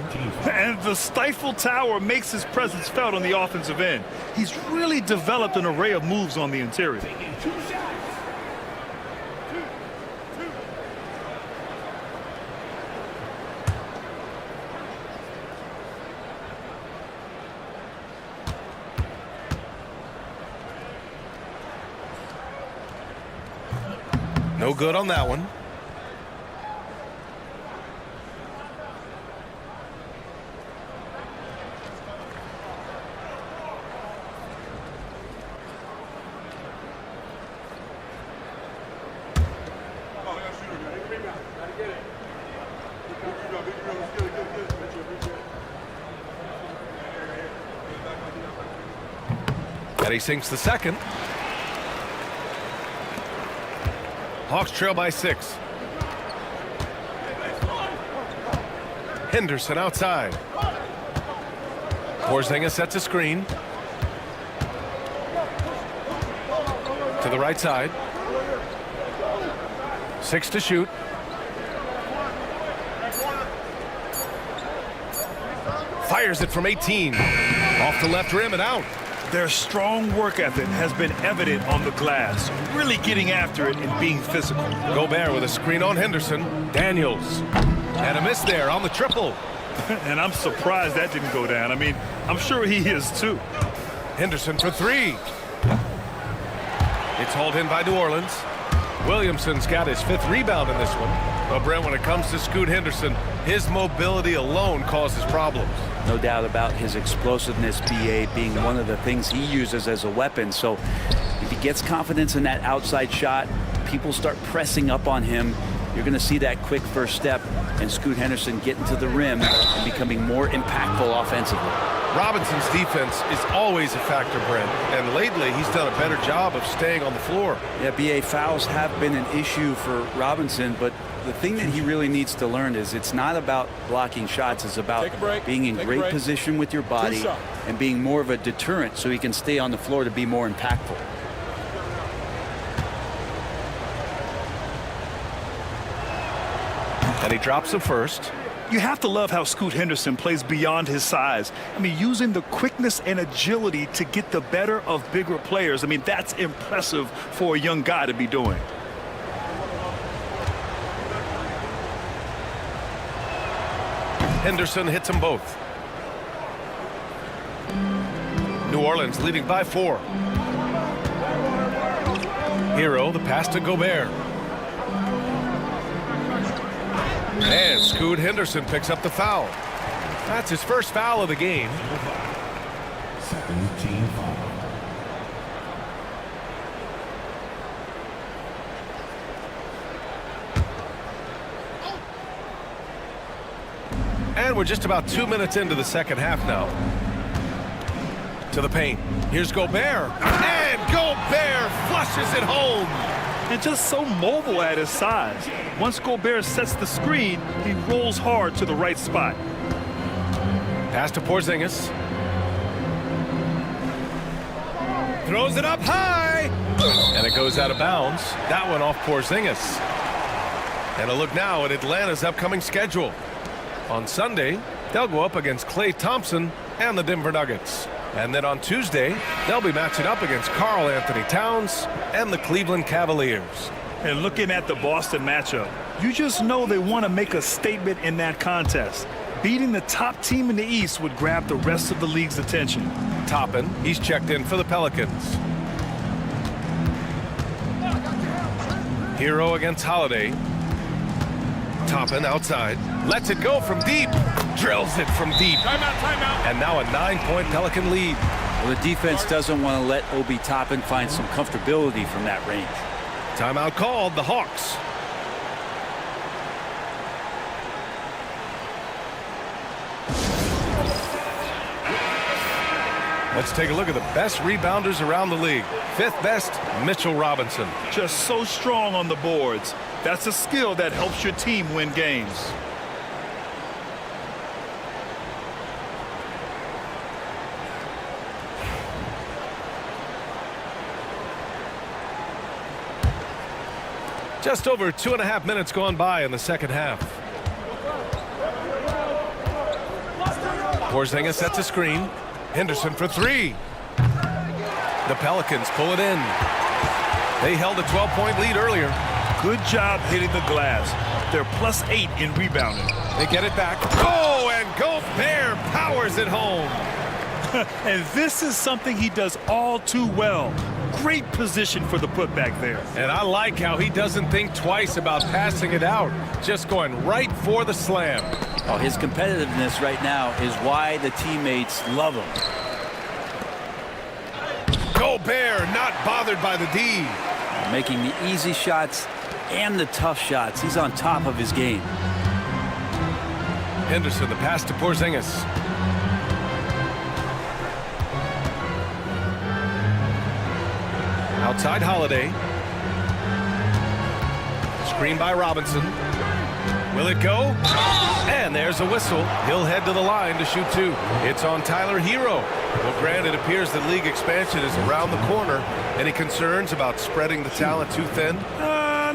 And the stifle tower makes his presence felt on the offensive end. He's really developed an array of moves on the interior. No good on that one. And he sinks the second. Hawks trail by 6. Henderson outside. Porzingis sets a screen. To the right side. 6 to shoot. Fires it from 18. Off the left rim and out. Their strong work ethic has been evident on the glass, really getting after it and being physical. Gobert with a screen on Henderson. Daniels. And a miss there on the triple. And I'm surprised that didn't go down. I mean, I'm sure he is too. Henderson for three. It's hauled in by New Orleans. Williamson's got his 5th rebound in this one. But Brent, when it comes to Scoot Henderson, his mobility alone causes problems. No doubt about his explosiveness, BA, being one of the things he uses as a weapon. So if he gets confidence in that outside shot, people start pressing up on him. You're going to see that quick first step and Scoot Henderson getting to the rim and becoming more impactful offensively. Robinson's defense is always a factor, Brent, and lately he's done a better job of staying on the floor. Yeah, BA, fouls have been an issue for Robinson, but the thing that he really needs to learn is it's not about blocking shots, it's about being in great position with your body and being more of a deterrent so he can stay on the floor to be more impactful. And he drops the first. You have to love how Scoot Henderson plays beyond his size. I mean, using the quickness and agility to get the better of bigger players. I mean, that's impressive for a young guy to be doing. Henderson hits them both. New Orleans leading by 4. Hero, the pass to Gobert. And Scoot Henderson picks up the foul. That's his first foul of the game. Second team foul. And we're just about 2 minutes into the second half now. To the paint. Here's Gobert. And Gobert flushes it home. And just so mobile at his size. Once Gobert sets the screen, he rolls hard to the right spot. Pass to Porzingis. Throws it up high. And it goes out of bounds. That one off Porzingis. And a look now at Atlanta's upcoming schedule. On Sunday, they'll go up against Klay Thompson and the Denver Nuggets. And then on Tuesday, they'll be matching up against Karl Anthony Towns and the Cleveland Cavaliers. And looking at the Boston matchup, you just know they want to make a statement in that contest. Beating the top team in the East would grab the rest of the league's attention. Toppin, he's checked in for the Pelicans. Hero against Holiday. Toppin outside. Lets it go from deep. Drills it from deep. Timeout. And now a 9-point Pelican lead. Well, the defense doesn't want to let Obi Toppin find some comfortability from that range. Timeout called, the Hawks. Let's take a look at the best rebounders around the league. 5th best, Mitchell Robinson. Just so strong on the boards. That's a skill that helps your team win games. Just over 2.5 minutes gone by in the second half. Porzingis sets a screen. Henderson for 3. The Pelicans pull it in. They held a 12-point lead earlier. Good job hitting the glass. They're +8 in rebounding. They get it back. Oh, and Gobert powers it home. And this is something he does all too well. Great position for the putback there. And I like how he doesn't think twice about passing it out. Just going right for the slam. Oh, his competitiveness right now is why the teammates love him. Gobert not bothered by the D. Making the easy shots and the tough shots. He's on top of his game. Henderson, the pass to Porzingis. Outside Holiday. Screen by Robinson. Will it go? And there's a whistle. He'll head to the line to shoot 2. It's on Tyler Hero. Well, Grant, it appears that league expansion is around the corner. Any concerns about spreading the talent too thin?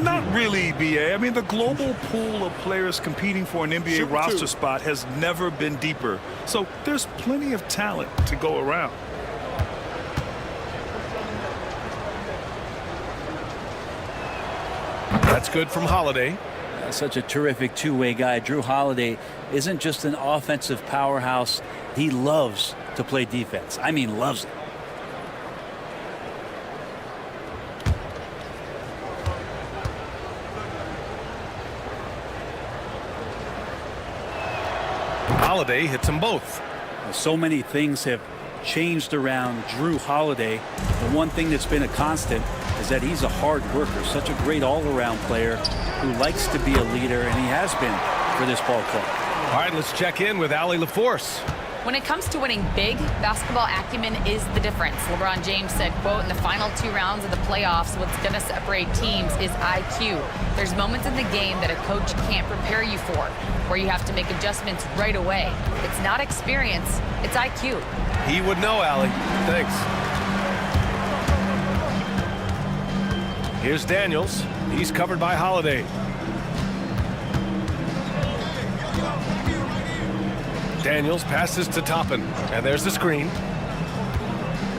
Not really, B.A. I mean, the global pool of players competing for an NBA roster spot has never been deeper. So there's plenty of talent to go around. That's good from Holiday. Such a terrific two-way guy. Drew Holiday isn't just an offensive powerhouse. He loves to play defense. I mean, loves it. Holiday hits them both. So many things have changed around Drew Holiday. The one thing that's been a constant is that he's a hard worker, such a great all-around player who likes to be a leader, and he has been for this ball club. All right, let's check in with Allie LaForce. When it comes to winning big, basketball acumen is the difference. LeBron James said, quote, in the final 2 rounds of the playoffs, what's going to separate teams is IQ. There's moments in the game that a coach can't prepare you for, where you have to make adjustments right away. It's not experience, it's IQ. He would know, Allie. Thanks. Here's Daniels. He's covered by Holiday. Daniels passes to Toppin, and there's the screen.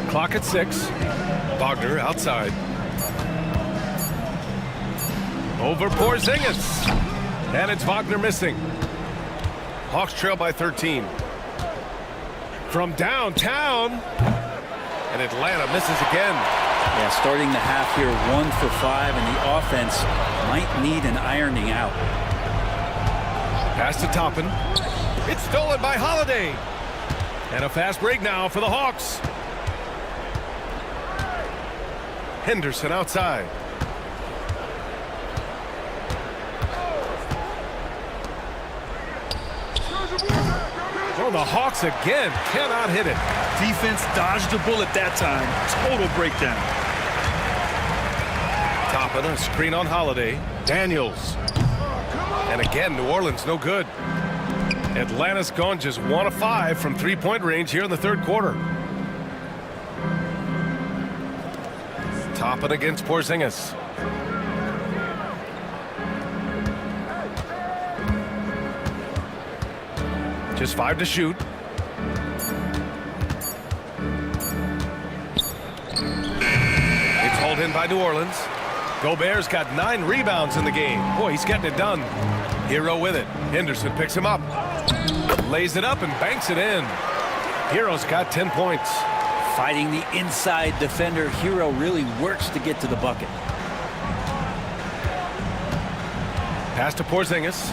Clock at 6. Wagner outside. Over Porzingis. And it's Wagner missing. Hawks trail by 13. From downtown. And Atlanta misses again. Yeah, starting the half here 1 for 5, and the offense might need an ironing out. Pass to Toppin. It's stolen by Holiday. And a fast break now for the Hawks. Henderson outside. Oh, the Hawks again cannot hit it. Defense dodged a bullet that time. Total breakdown. Toppin, a screen on Holiday. Daniels. And again, New Orleans no good. Atlanta's gone just 1 of 5 from 3-point range here in the 3rd quarter. Toppin against Porzingis. Just 5 to shoot. It's hauled in by New Orleans. Gobert's got 9 rebounds in the game. Boy, he's getting it done. Hero with it. Henderson picks him up. Lays it up and banks it in. Hero's got 10 points. Fighting the inside defender, Hero really works to get to the bucket. Pass to Porzingis.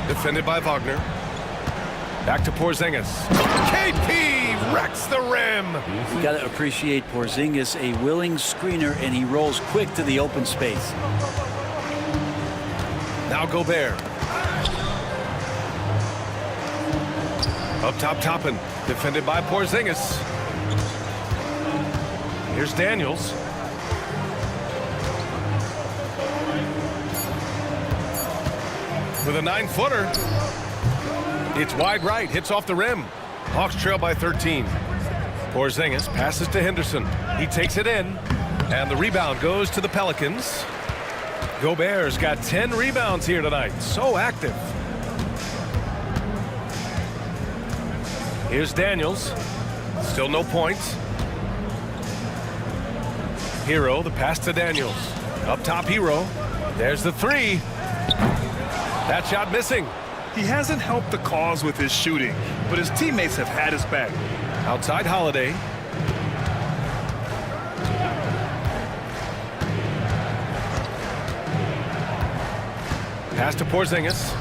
Defended by Wagner. Back to Porzingis. KP wrecks the rim. You got to appreciate Porzingis, a willing screener, and he rolls quick to the open space. Now Gobert. Up top, Toppin. Defended by Porzingis. Here's Daniels. With a 9-footer. It's wide right, hits off the rim. Hawks trail by 13. Porzingis passes to Henderson. He takes it in, and the rebound goes to the Pelicans. Gobert's got 10 rebounds here tonight. So active. Here's Daniels. Still no points. Hero, the pass to Daniels. Up top, Hero. There's the 3. That shot missing. He hasn't helped the cause with his shooting, but his teammates have had his back. Outside Holiday. Pass to Porzingis.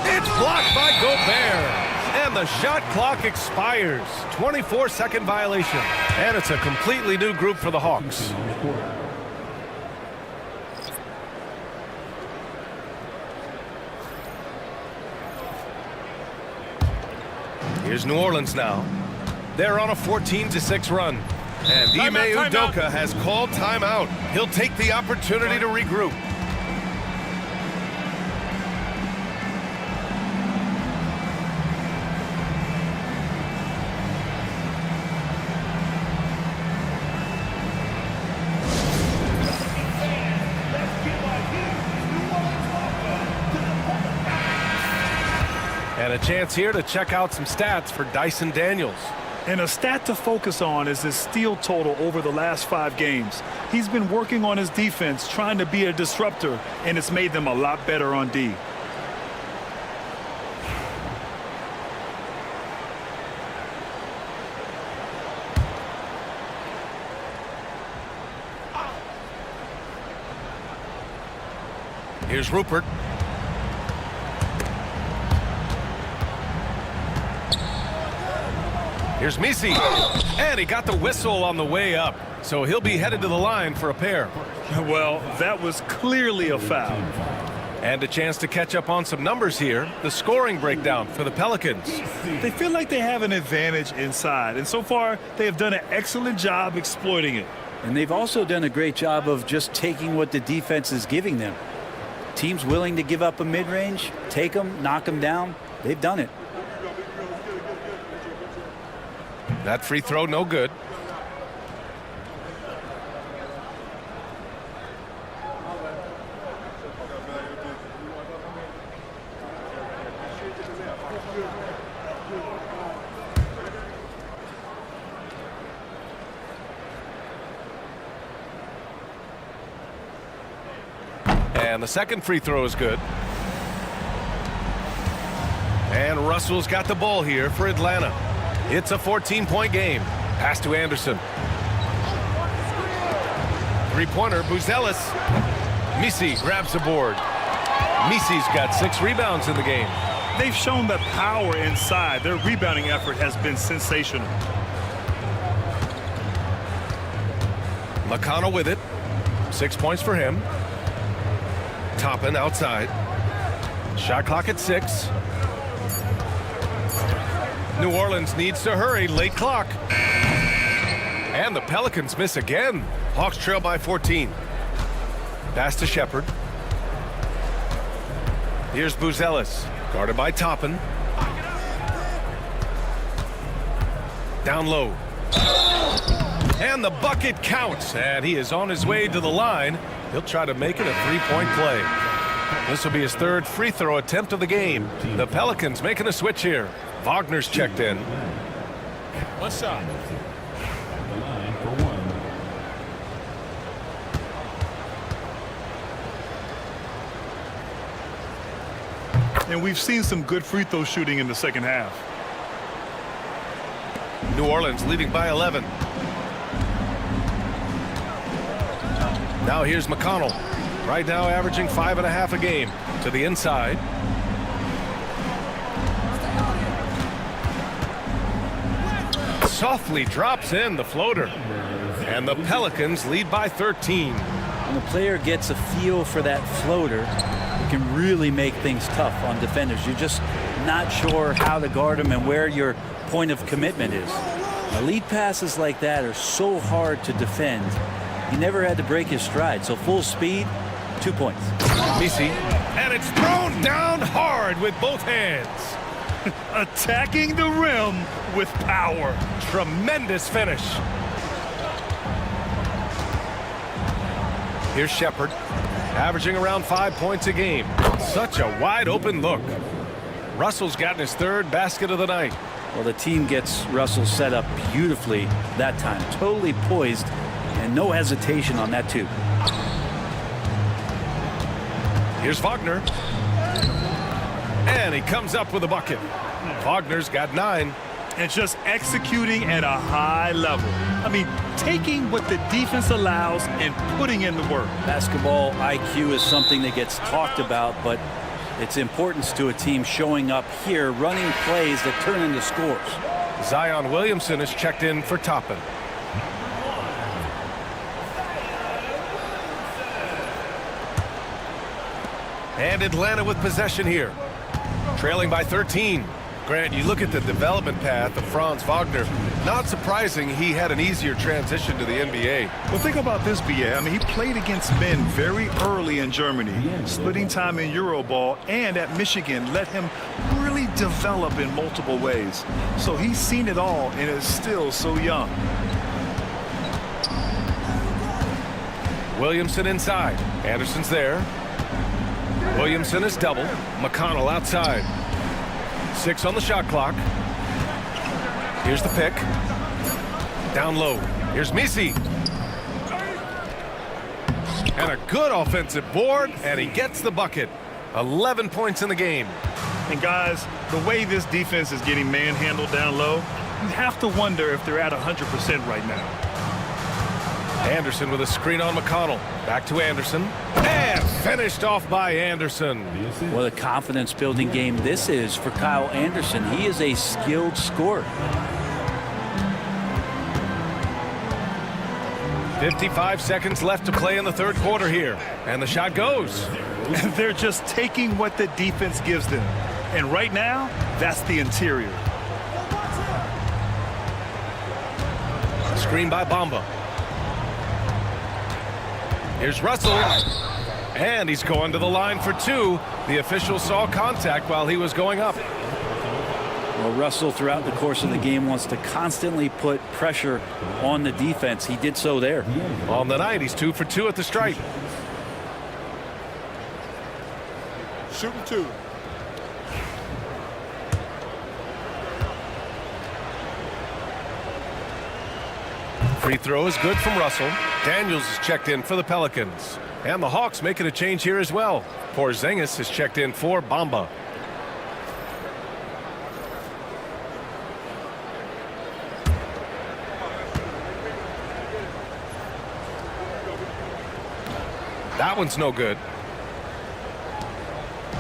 It's blocked by Gobert. And the shot clock expires. 24-second violation. And it's a completely new group for the Hawks. Here's New Orleans now. They're on a 14-6 run. And Ime Udoka has called timeout. He'll take the opportunity to regroup. And a chance here to check out some stats for Dyson Daniels. And a stat to focus on is his steal total over the last 5 games. He's been working on his defense, trying to be a disruptor, and it's made them a lot better on D. Here's Rupert. Here's Misi. And he got the whistle on the way up. So he'll be headed to the line for a pair. Well, that was clearly a foul. And a chance to catch up on some numbers here. The scoring breakdown for the Pelicans. They feel like they have an advantage inside, and so far they have done an excellent job exploiting it. And they've also done a great job of just taking what the defense is giving them. Teams willing to give up a mid-range, take them, knock them down. They've done it. That free throw, no good. And the second free throw is good. And Russell's got the ball here for Atlanta. It's a 14-point game. Pass to Anderson. Three-pointer, Buzelis. Misi grabs the board. Misi's got 6 rebounds in the game. They've shown the power inside. Their rebounding effort has been sensational. McConnell with it. 6 points for him. Toppin outside. Shot clock at 6. New Orleans needs to hurry. Late clock. And the Pelicans miss again. Hawks trail by 14. Pass to Shepard. Here's Buzelis. Guarded by Toppin. Down low. And the bucket counts. And he is on his way to the line. He'll try to make it a 3-point play. This will be his 3rd free throw attempt of the game. The Pelicans making a switch here. Wagner's checked in. One shot. And we've seen some good free throw shooting in the second half. New Orleans leading by 11. Now here's McConnell. Right now averaging 5.5 a game. To the inside. Softly drops in the floater. And the Pelicans lead by 13. When the player gets a feel for that floater, it can really make things tough on defenders. You're just not sure how to guard them and where your point of commitment is. Elite passes like that are so hard to defend. He never had to break his stride. So full speed, 2 points. Misi. And it's thrown down hard with both hands. Attacking the rim with power. Tremendous finish. Here's Shepard, averaging around 5 points a game. Such a wide open look. Russell's gotten his 3rd basket of the night. Well, the team gets Russell set up beautifully that time. Totally poised and no hesitation on that too. Here's Wagner. And he comes up with a bucket. Wagner's got 9. And just executing at a high level. I mean, taking what the defense allows and putting in the work. Basketball IQ is something that gets talked about, but its importance to a team showing up here, running plays that turn into scores. Zion Williamson is checked in for Toppin. And Atlanta with possession here. Trailing by 13. Grant, you look at the development path of Franz Wagner. Not surprising he had an easier transition to the NBA. Well, think about this, BA. I mean, he played against men very early in Germany, splitting time in Euroball, and at Michigan let him really develop in multiple ways. So he's seen it all and is still so young. Williamson inside. Anderson's there. Williamson is double. McConnell outside. 6 on the shot clock. Here's the pick. Down low. Here's Misi. And a good offensive board, and he gets the bucket. 11 points in the game. And guys, the way this defense is getting manhandled down low, you have to wonder if they're at 100% right now. Anderson with a screen on McConnell. Back to Anderson. And finished off by Anderson. What a confidence-building game this is for Kyle Anderson. He is a skilled scorer. 55 seconds left to play in the third quarter here. And the shot goes. They're just taking what the defense gives them. And right now, that's the interior. Screen by Bamba. Here's Russell. And he's going to the line for 2. The official saw contact while he was going up. Well, Russell, throughout the course of the game, wants to constantly put pressure on the defense. He did so there. On the night, he's 2 for 2 at the stripe. Shooting 2. Free throw is good from Russell. Daniels is checked in for the Pelicans. And the Hawks making a change here as well. Porzingis is checked in for Bamba. That one's no good.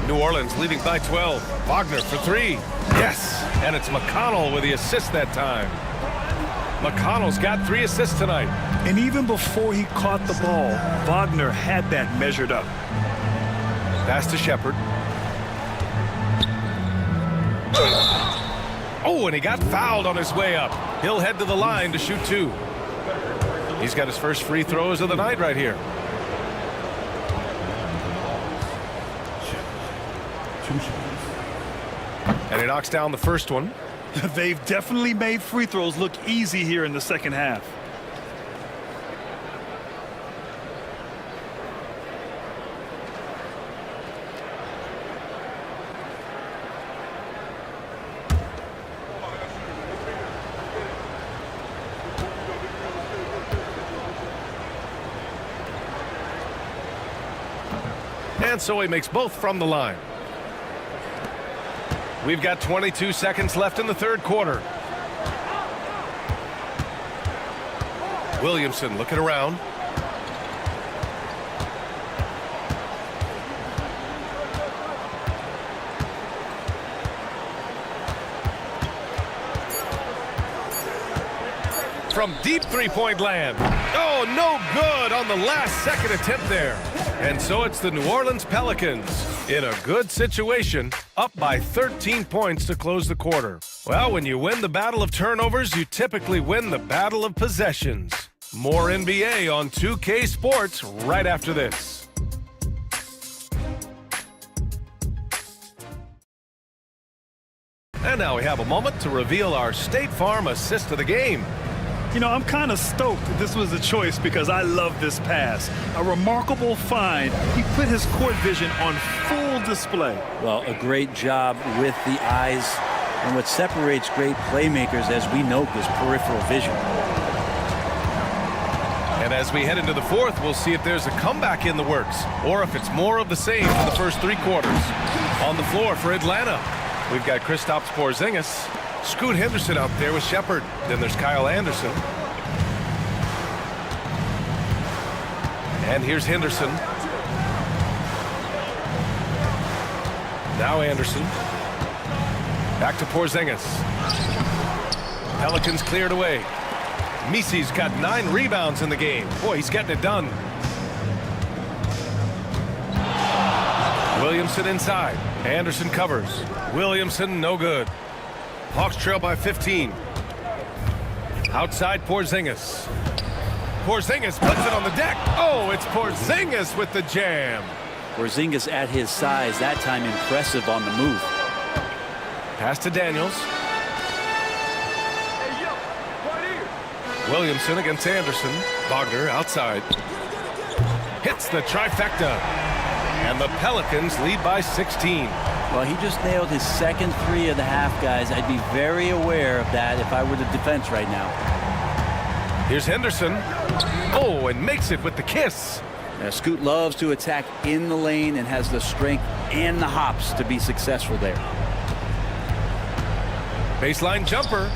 New Orleans leading by 12. Wagner for 3. Yes, and it's McConnell with the assist that time. McConnell's got 3 assists tonight. And even before he caught the ball, Wagner had that measured up. Pass to Shepard. Oh, and he got fouled on his way up. He'll head to the line to shoot 2. He's got his first free throws of the night right here. And he knocks down the first one. They've definitely made free throws look easy here in the second half. And so he makes both from the line. We've got 22 seconds left in the third quarter. Williamson looking around. From deep three-point land. Oh, no good on the last second attempt there. And so it's the New Orleans Pelicans in a good situation, up by 13 points to close the quarter. Well, when you win the battle of turnovers, you typically win the battle of possessions. More NBA on 2K Sports right after this. And now we have a moment to reveal our State Farm assist of the game. You know, I'm kind of stoked this was a choice because I love this pass. A remarkable find. He put his court vision on full display. Well, a great job with the eyes. And what separates great playmakers, as we note, is peripheral vision. And as we head into the fourth, we'll see if there's a comeback in the works or if it's more of the same for the first 3 quarters. On the floor for Atlanta, we've got Kristaps Porzingis. Scoot Henderson out there with Shepard. Then there's Kyle Anderson. And here's Henderson. Now Anderson. Back to Porzingis. Pelicans cleared away. Misi's got 9 rebounds in the game. Boy, he's getting it done. Williamson inside. Anderson covers. Williamson no good. Hawks trail by 15. Outside Porzingis. Porzingis puts it on the deck. Oh, it's Porzingis with the jam. Porzingis at his size, that time impressive on the move. Pass to Daniels. Williamson against Anderson. Wagner outside. Hits the trifecta. And the Pelicans lead by 16. Well, he just nailed his second three of the half, guys. I'd be very aware of that if I were the defense right now. Here's Henderson. Oh, and makes it with the kiss. Now, Scoot loves to attack in the lane and has the strength and the hops to be successful there. Baseline jumper.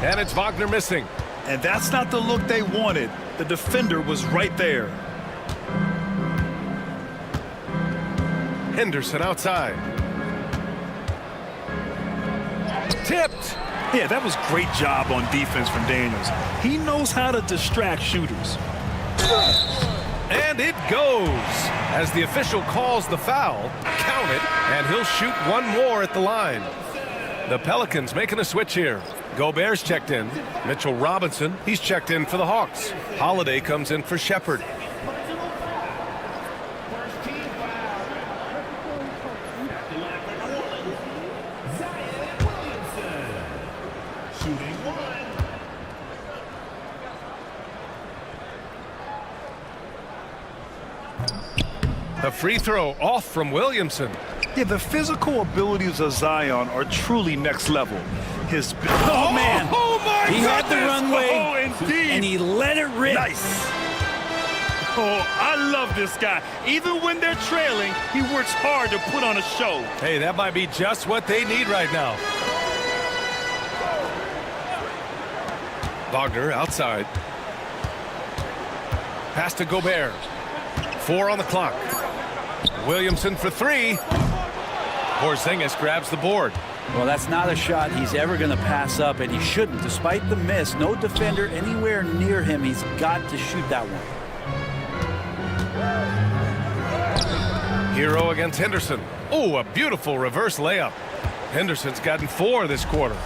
And it's Wagner missing. And that's not the look they wanted. The defender was right there. Henderson outside. Tipped. Yeah, that was great job on defense from Daniels. He knows how to distract shooters. And it goes. As the official calls the foul, count it, and he'll shoot one more at the line. The Pelicans making a switch here. Gobert's checked in. Mitchell Robinson, he's checked in for the Hawks. Holiday comes in for Shepard. A free throw off from Williamson. Yeah, the physical abilities of Zion are truly next level. His man. Oh my He had the runway, Oh, indeed. and he let it rip. Nice. Oh, I love this guy. Even when they're trailing, he works hard to put on a show. Hey, that might be just what they need right now. Wagner outside. Pass to Gobert. 4 on the clock. Williamson for 3. Porzingis grabs the board. Well, that's not a shot he's ever going to pass up, and he shouldn't. Despite the miss, no defender anywhere near him. He's got to shoot that one. Hero against Henderson. Oh, a beautiful reverse layup. Henderson's gotten 4 this quarter.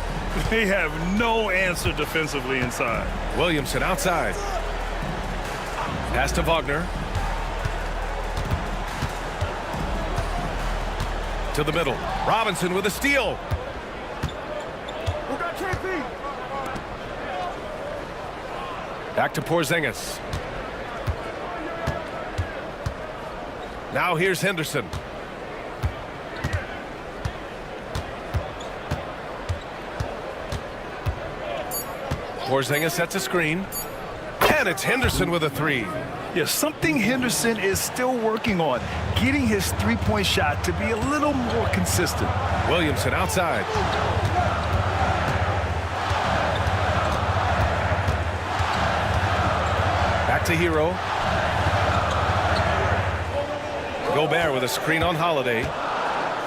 They have no answer defensively inside. Williamson outside. Pass to Wagner. To the middle. Robinson with a steal. Back to Porzingis. Now here's Henderson. Porzingis sets a screen. And it's Henderson with a 3. Yeah, something Henderson is still working on, getting his three-point shot to be a little more consistent. Williamson outside. Back to Hero. Gobert with a screen on Holiday.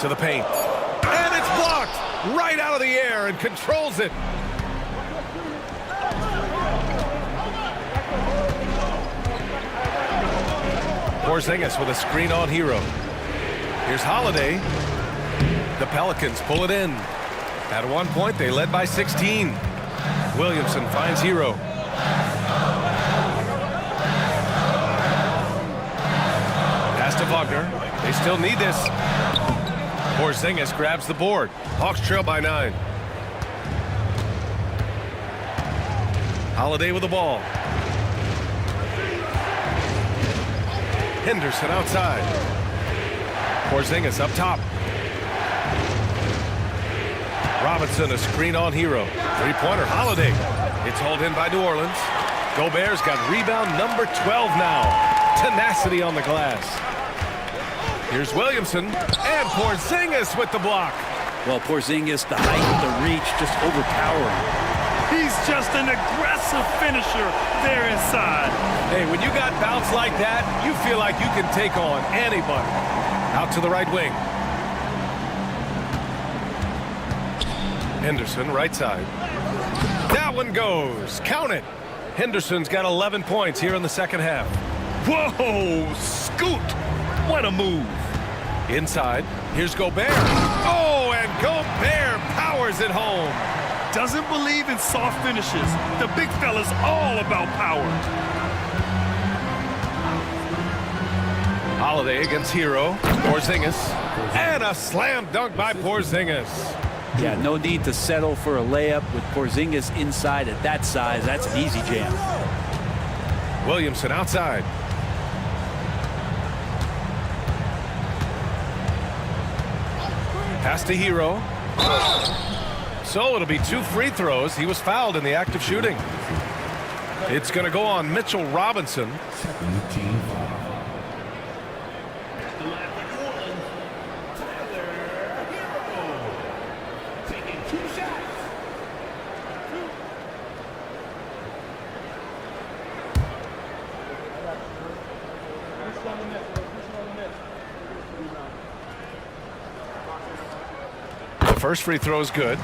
To the paint. And it's blocked right out of the air and controls it. Porzingis with a screen on Hero. Here's Holiday. The Pelicans pull it in. At one point, they led by 16. Williamson finds Hero. Pass to Wagner. They still need this. Porzingis grabs the board. Hawks trail by 9. Holiday with the ball. Henderson outside. Porzingis up top. Robinson a screen on Hero. Three-pointer Holiday. It's hauled in by New Orleans. Gobert's got rebound number 12 now. Tenacity on the glass. Here's Williamson and Porzingis with the block. Well, Porzingis, the height, the reach, just overpowering. He's just an aggressive finisher there inside. Hey, when you got bounce like that, you feel like you can take on anybody. Out to the right wing. Henderson, right side. That one goes. Count it. Henderson's got 11 points here in the second half. Whoa, Scoot. What a move. Inside, here's Gobert. Oh, and Gobert powers it home. Doesn't believe in soft finishes. The big fella's all about power. Holiday against Hero. Porzingis. And a slam dunk by Porzingis. Yeah, no need to settle for a layup with Porzingis inside at that size. That's an easy jam. Williamson outside. Pass to Hero. So it'll be 2 free throws. He was fouled in the act of shooting. It's going to go on Mitchell Robinson. The first free throw is good.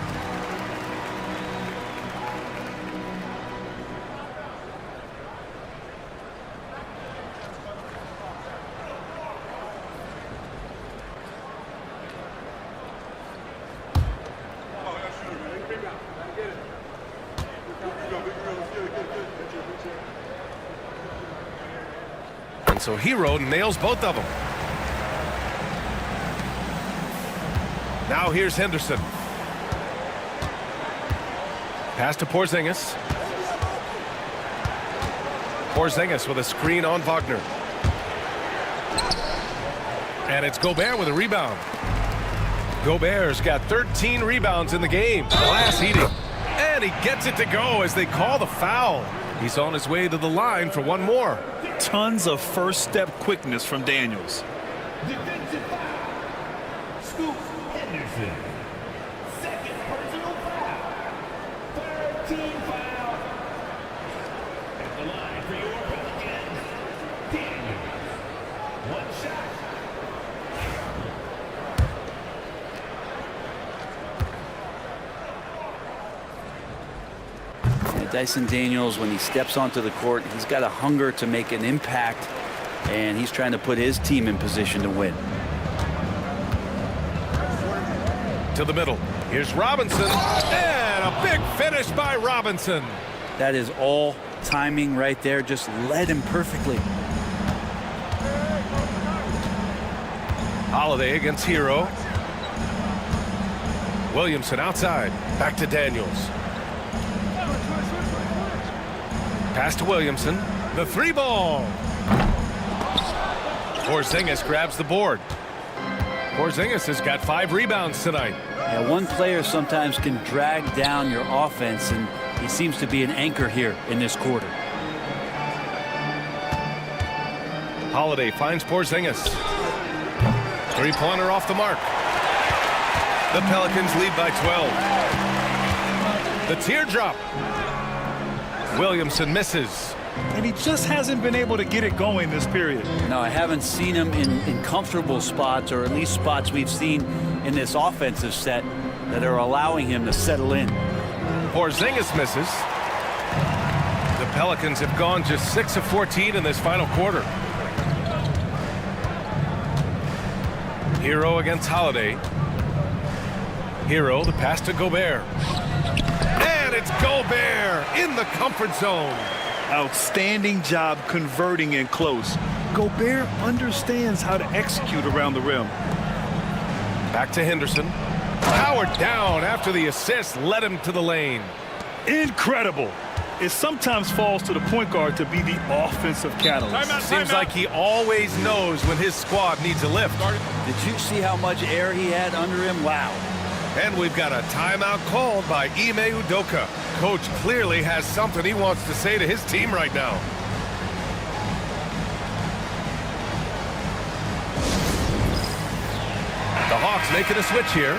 And so Hero nails both of them. Now here's Henderson. Pass to Porzingis. Porzingis with a screen on Wagner. And it's Gobert with a rebound. Gobert's got 13 rebounds in the game. Glass eating. And he gets it to go as they call the foul. He's on his way to the line for one more. Tons of first step quickness from Daniels. Defensive foul. Scoop Henderson. Second personal foul. Third team foul. At the line for your Pelicans, Daniels. One shot. Dyson Daniels, when he steps onto the court, he's got a hunger to make an impact, and he's trying to put his team in position to win. To the middle. Here's Robinson. And a big finish by Robinson. That is all timing right there. Just led him perfectly. Holiday against Hero. Williamson outside. Back to Daniels. Pass to Williamson. The 3-ball. Porzingis grabs the board. Porzingis has got 5 rebounds tonight. Yeah, one player sometimes can drag down your offense, and he seems to be an anchor here in this quarter. Holiday finds Porzingis. 3-pointer off the mark. The Pelicans lead by 12. The teardrop. Williamson misses. And he just hasn't been able to get it going this period. No, I haven't seen him in comfortable spots, or at least spots we've seen in this offensive set that are allowing him to settle in. Porzingis misses. The Pelicans have gone just 6 of 14 in this final quarter. Hero against Holiday. Hero, the pass to Gobert. And it's Gobert in the comfort zone. Outstanding job converting in close. Gobert understands how to execute around the rim. Back to Henderson. Powered down after the assist led him to the lane. Incredible. It sometimes falls to the point guard to be the offensive catalyst. Seems like he always knows when his squad needs a lift. Did you see how much air he had under him? Wow. And we've got a timeout called by Ime Udoka. Coach clearly has something he wants to say to his team right now. The Hawks making a switch here.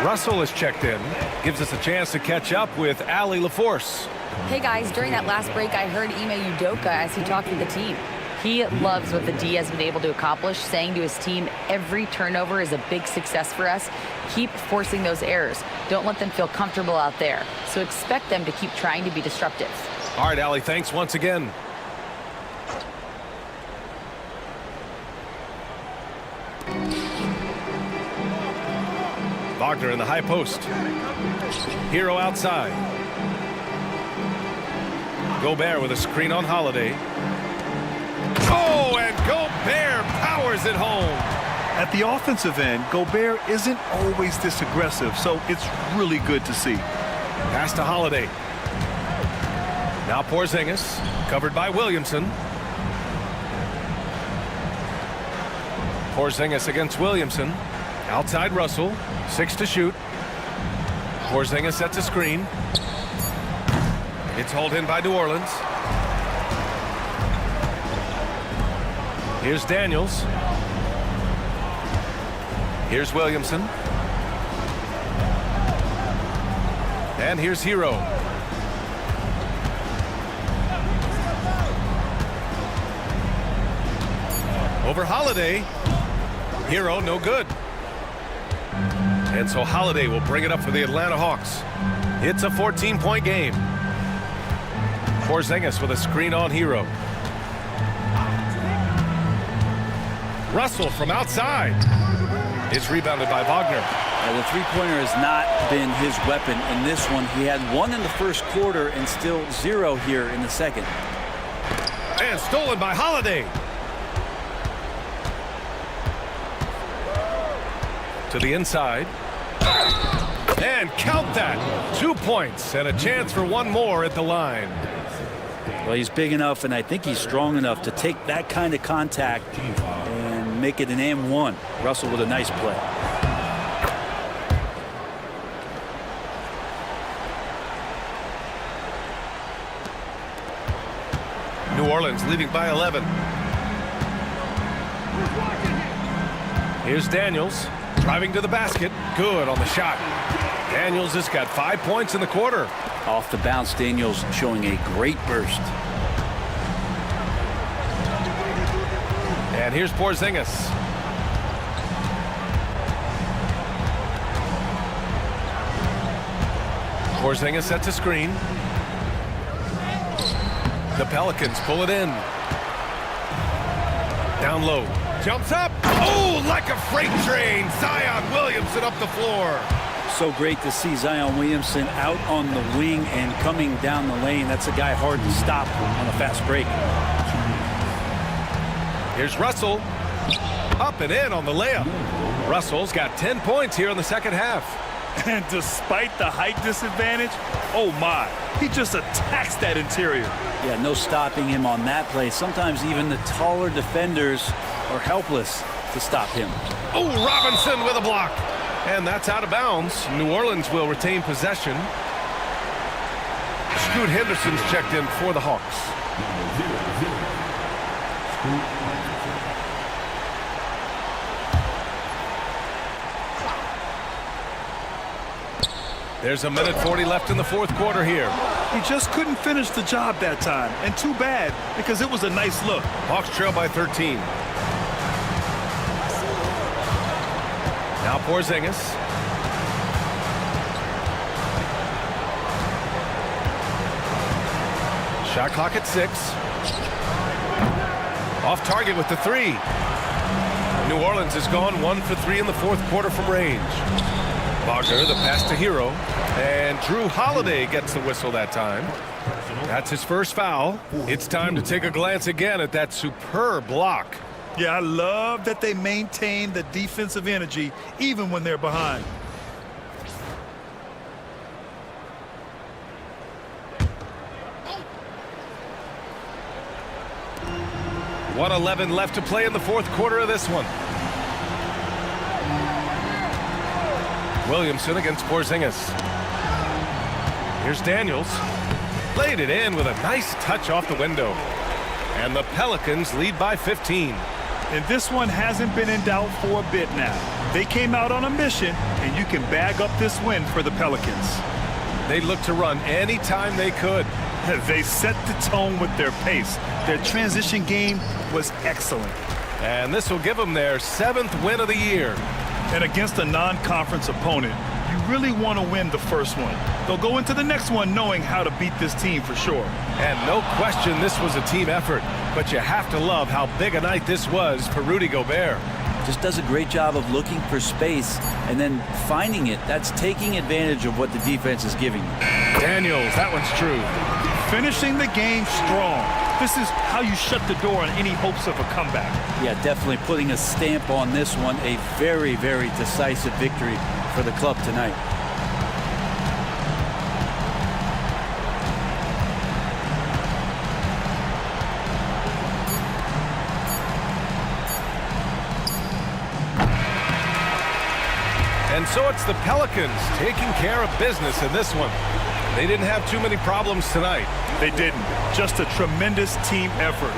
Russell is checked in. Gives us a chance to catch up with Allie LaForce. Hey guys, during that last break, I heard Ime Udoka as he talked to the team. He loves what the D has been able to accomplish, saying to his team, every turnover is a big success for us. Keep forcing those errors. Don't let them feel comfortable out there. So expect them to keep trying to be disruptive. All right, Allie, thanks once again. Wagner in the high post. Hero outside. Gobert with a screen on Holiday. Oh, and Gobert powers it home. At the offensive end, Gobert isn't always this aggressive, so it's really good to see. Pass to Holiday. Now Porzingis, covered by Williamson. Porzingis against Williamson. Outside Russell. 6 to shoot. Porzingis sets a screen. It's hauled in by New Orleans. Here's Daniels. Here's Williamson. And here's Hero. Over Holiday. Hero, no good. And so Holiday will bring it up for the Atlanta Hawks. It's a 14-point game. Porzingis with a screen on Hero. Russell from outside. It's rebounded by Wagner. The three-pointer has not been his weapon in this one. He had 1 in the first quarter and still 0 here in the second. And stolen by Holiday. To the inside. And count that. 2 points and a chance for one more at the line. Well, he's big enough, and I think he's strong enough to take that kind of contact and make it an M1. Russell with a nice play. New Orleans leading by 11. Here's Daniels driving to the basket. Good on the shot. Daniels has got 5 points in the quarter. Off the bounce, Daniels showing a great burst. And here's Porzingis. Porzingis sets a screen. The Pelicans pull it in. Down low. Jumps up. Oh, like a freight train. Zion Williamson up the floor. So great to see Zion Williamson out on the wing and coming down the lane. That's a guy hard to stop on a fast break. Here's Russell. Up and in on the layup. Russell's got 10 points here in the second half. And despite the height disadvantage, oh my, he just attacks that interior. Yeah, no stopping him on that play. Sometimes even the taller defenders are helpless to stop him. Oh, Robinson with a block. And that's out of bounds. New Orleans will retain possession. Scoot Henderson's checked in for the Hawks. There's a minute 40 left in the fourth quarter here. He just couldn't finish the job that time. And too bad, because it was a nice look. Hawks trail by 13. Now Porzingis. Shot clock at 6. Off target with the 3. New Orleans has gone 1 for 3 in the fourth quarter from range. Wagner, the pass to Hero. And Drew Holiday gets the whistle that time. That's his first foul. It's time to take a glance again at that superb block. Yeah, I love that they maintain the defensive energy even when they're behind. .11 left to play in the fourth quarter of this one. Williamson against Porzingis. Here's Daniels. Laid it in with a nice touch off the window. And the Pelicans lead by 15. And this one hasn't been in doubt for a bit now. They came out on a mission, and you can bag up this win for the Pelicans. They looked to run anytime they could. They set the tone with their pace. Their transition game was excellent. And this will give them their 7th win of the year. And against a non-conference opponent, you really want to win the first one. They'll go into the next one knowing how to beat this team for sure. And no question this was a team effort. But you have to love how big a night this was for Rudy Gobert. Just does a great job of looking for space and then finding it. That's taking advantage of what the defense is giving you. Daniels, that one's true. Finishing the game strong. This is how you shut the door on any hopes of a comeback. Yeah, definitely putting a stamp on this one. A very, very decisive victory for the club tonight. And so it's the Pelicans taking care of business in this one. They didn't have too many problems tonight. They didn't. Just a tremendous team effort.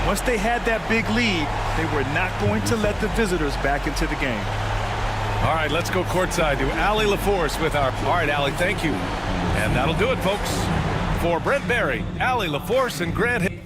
Once they had that big lead, they were not going to let the visitors back into the game. All right, let's go courtside to Allie LaForce with our... All right, Allie, thank you. And that'll do it, folks. For Brent Barry, Allie LaForce, and Grant...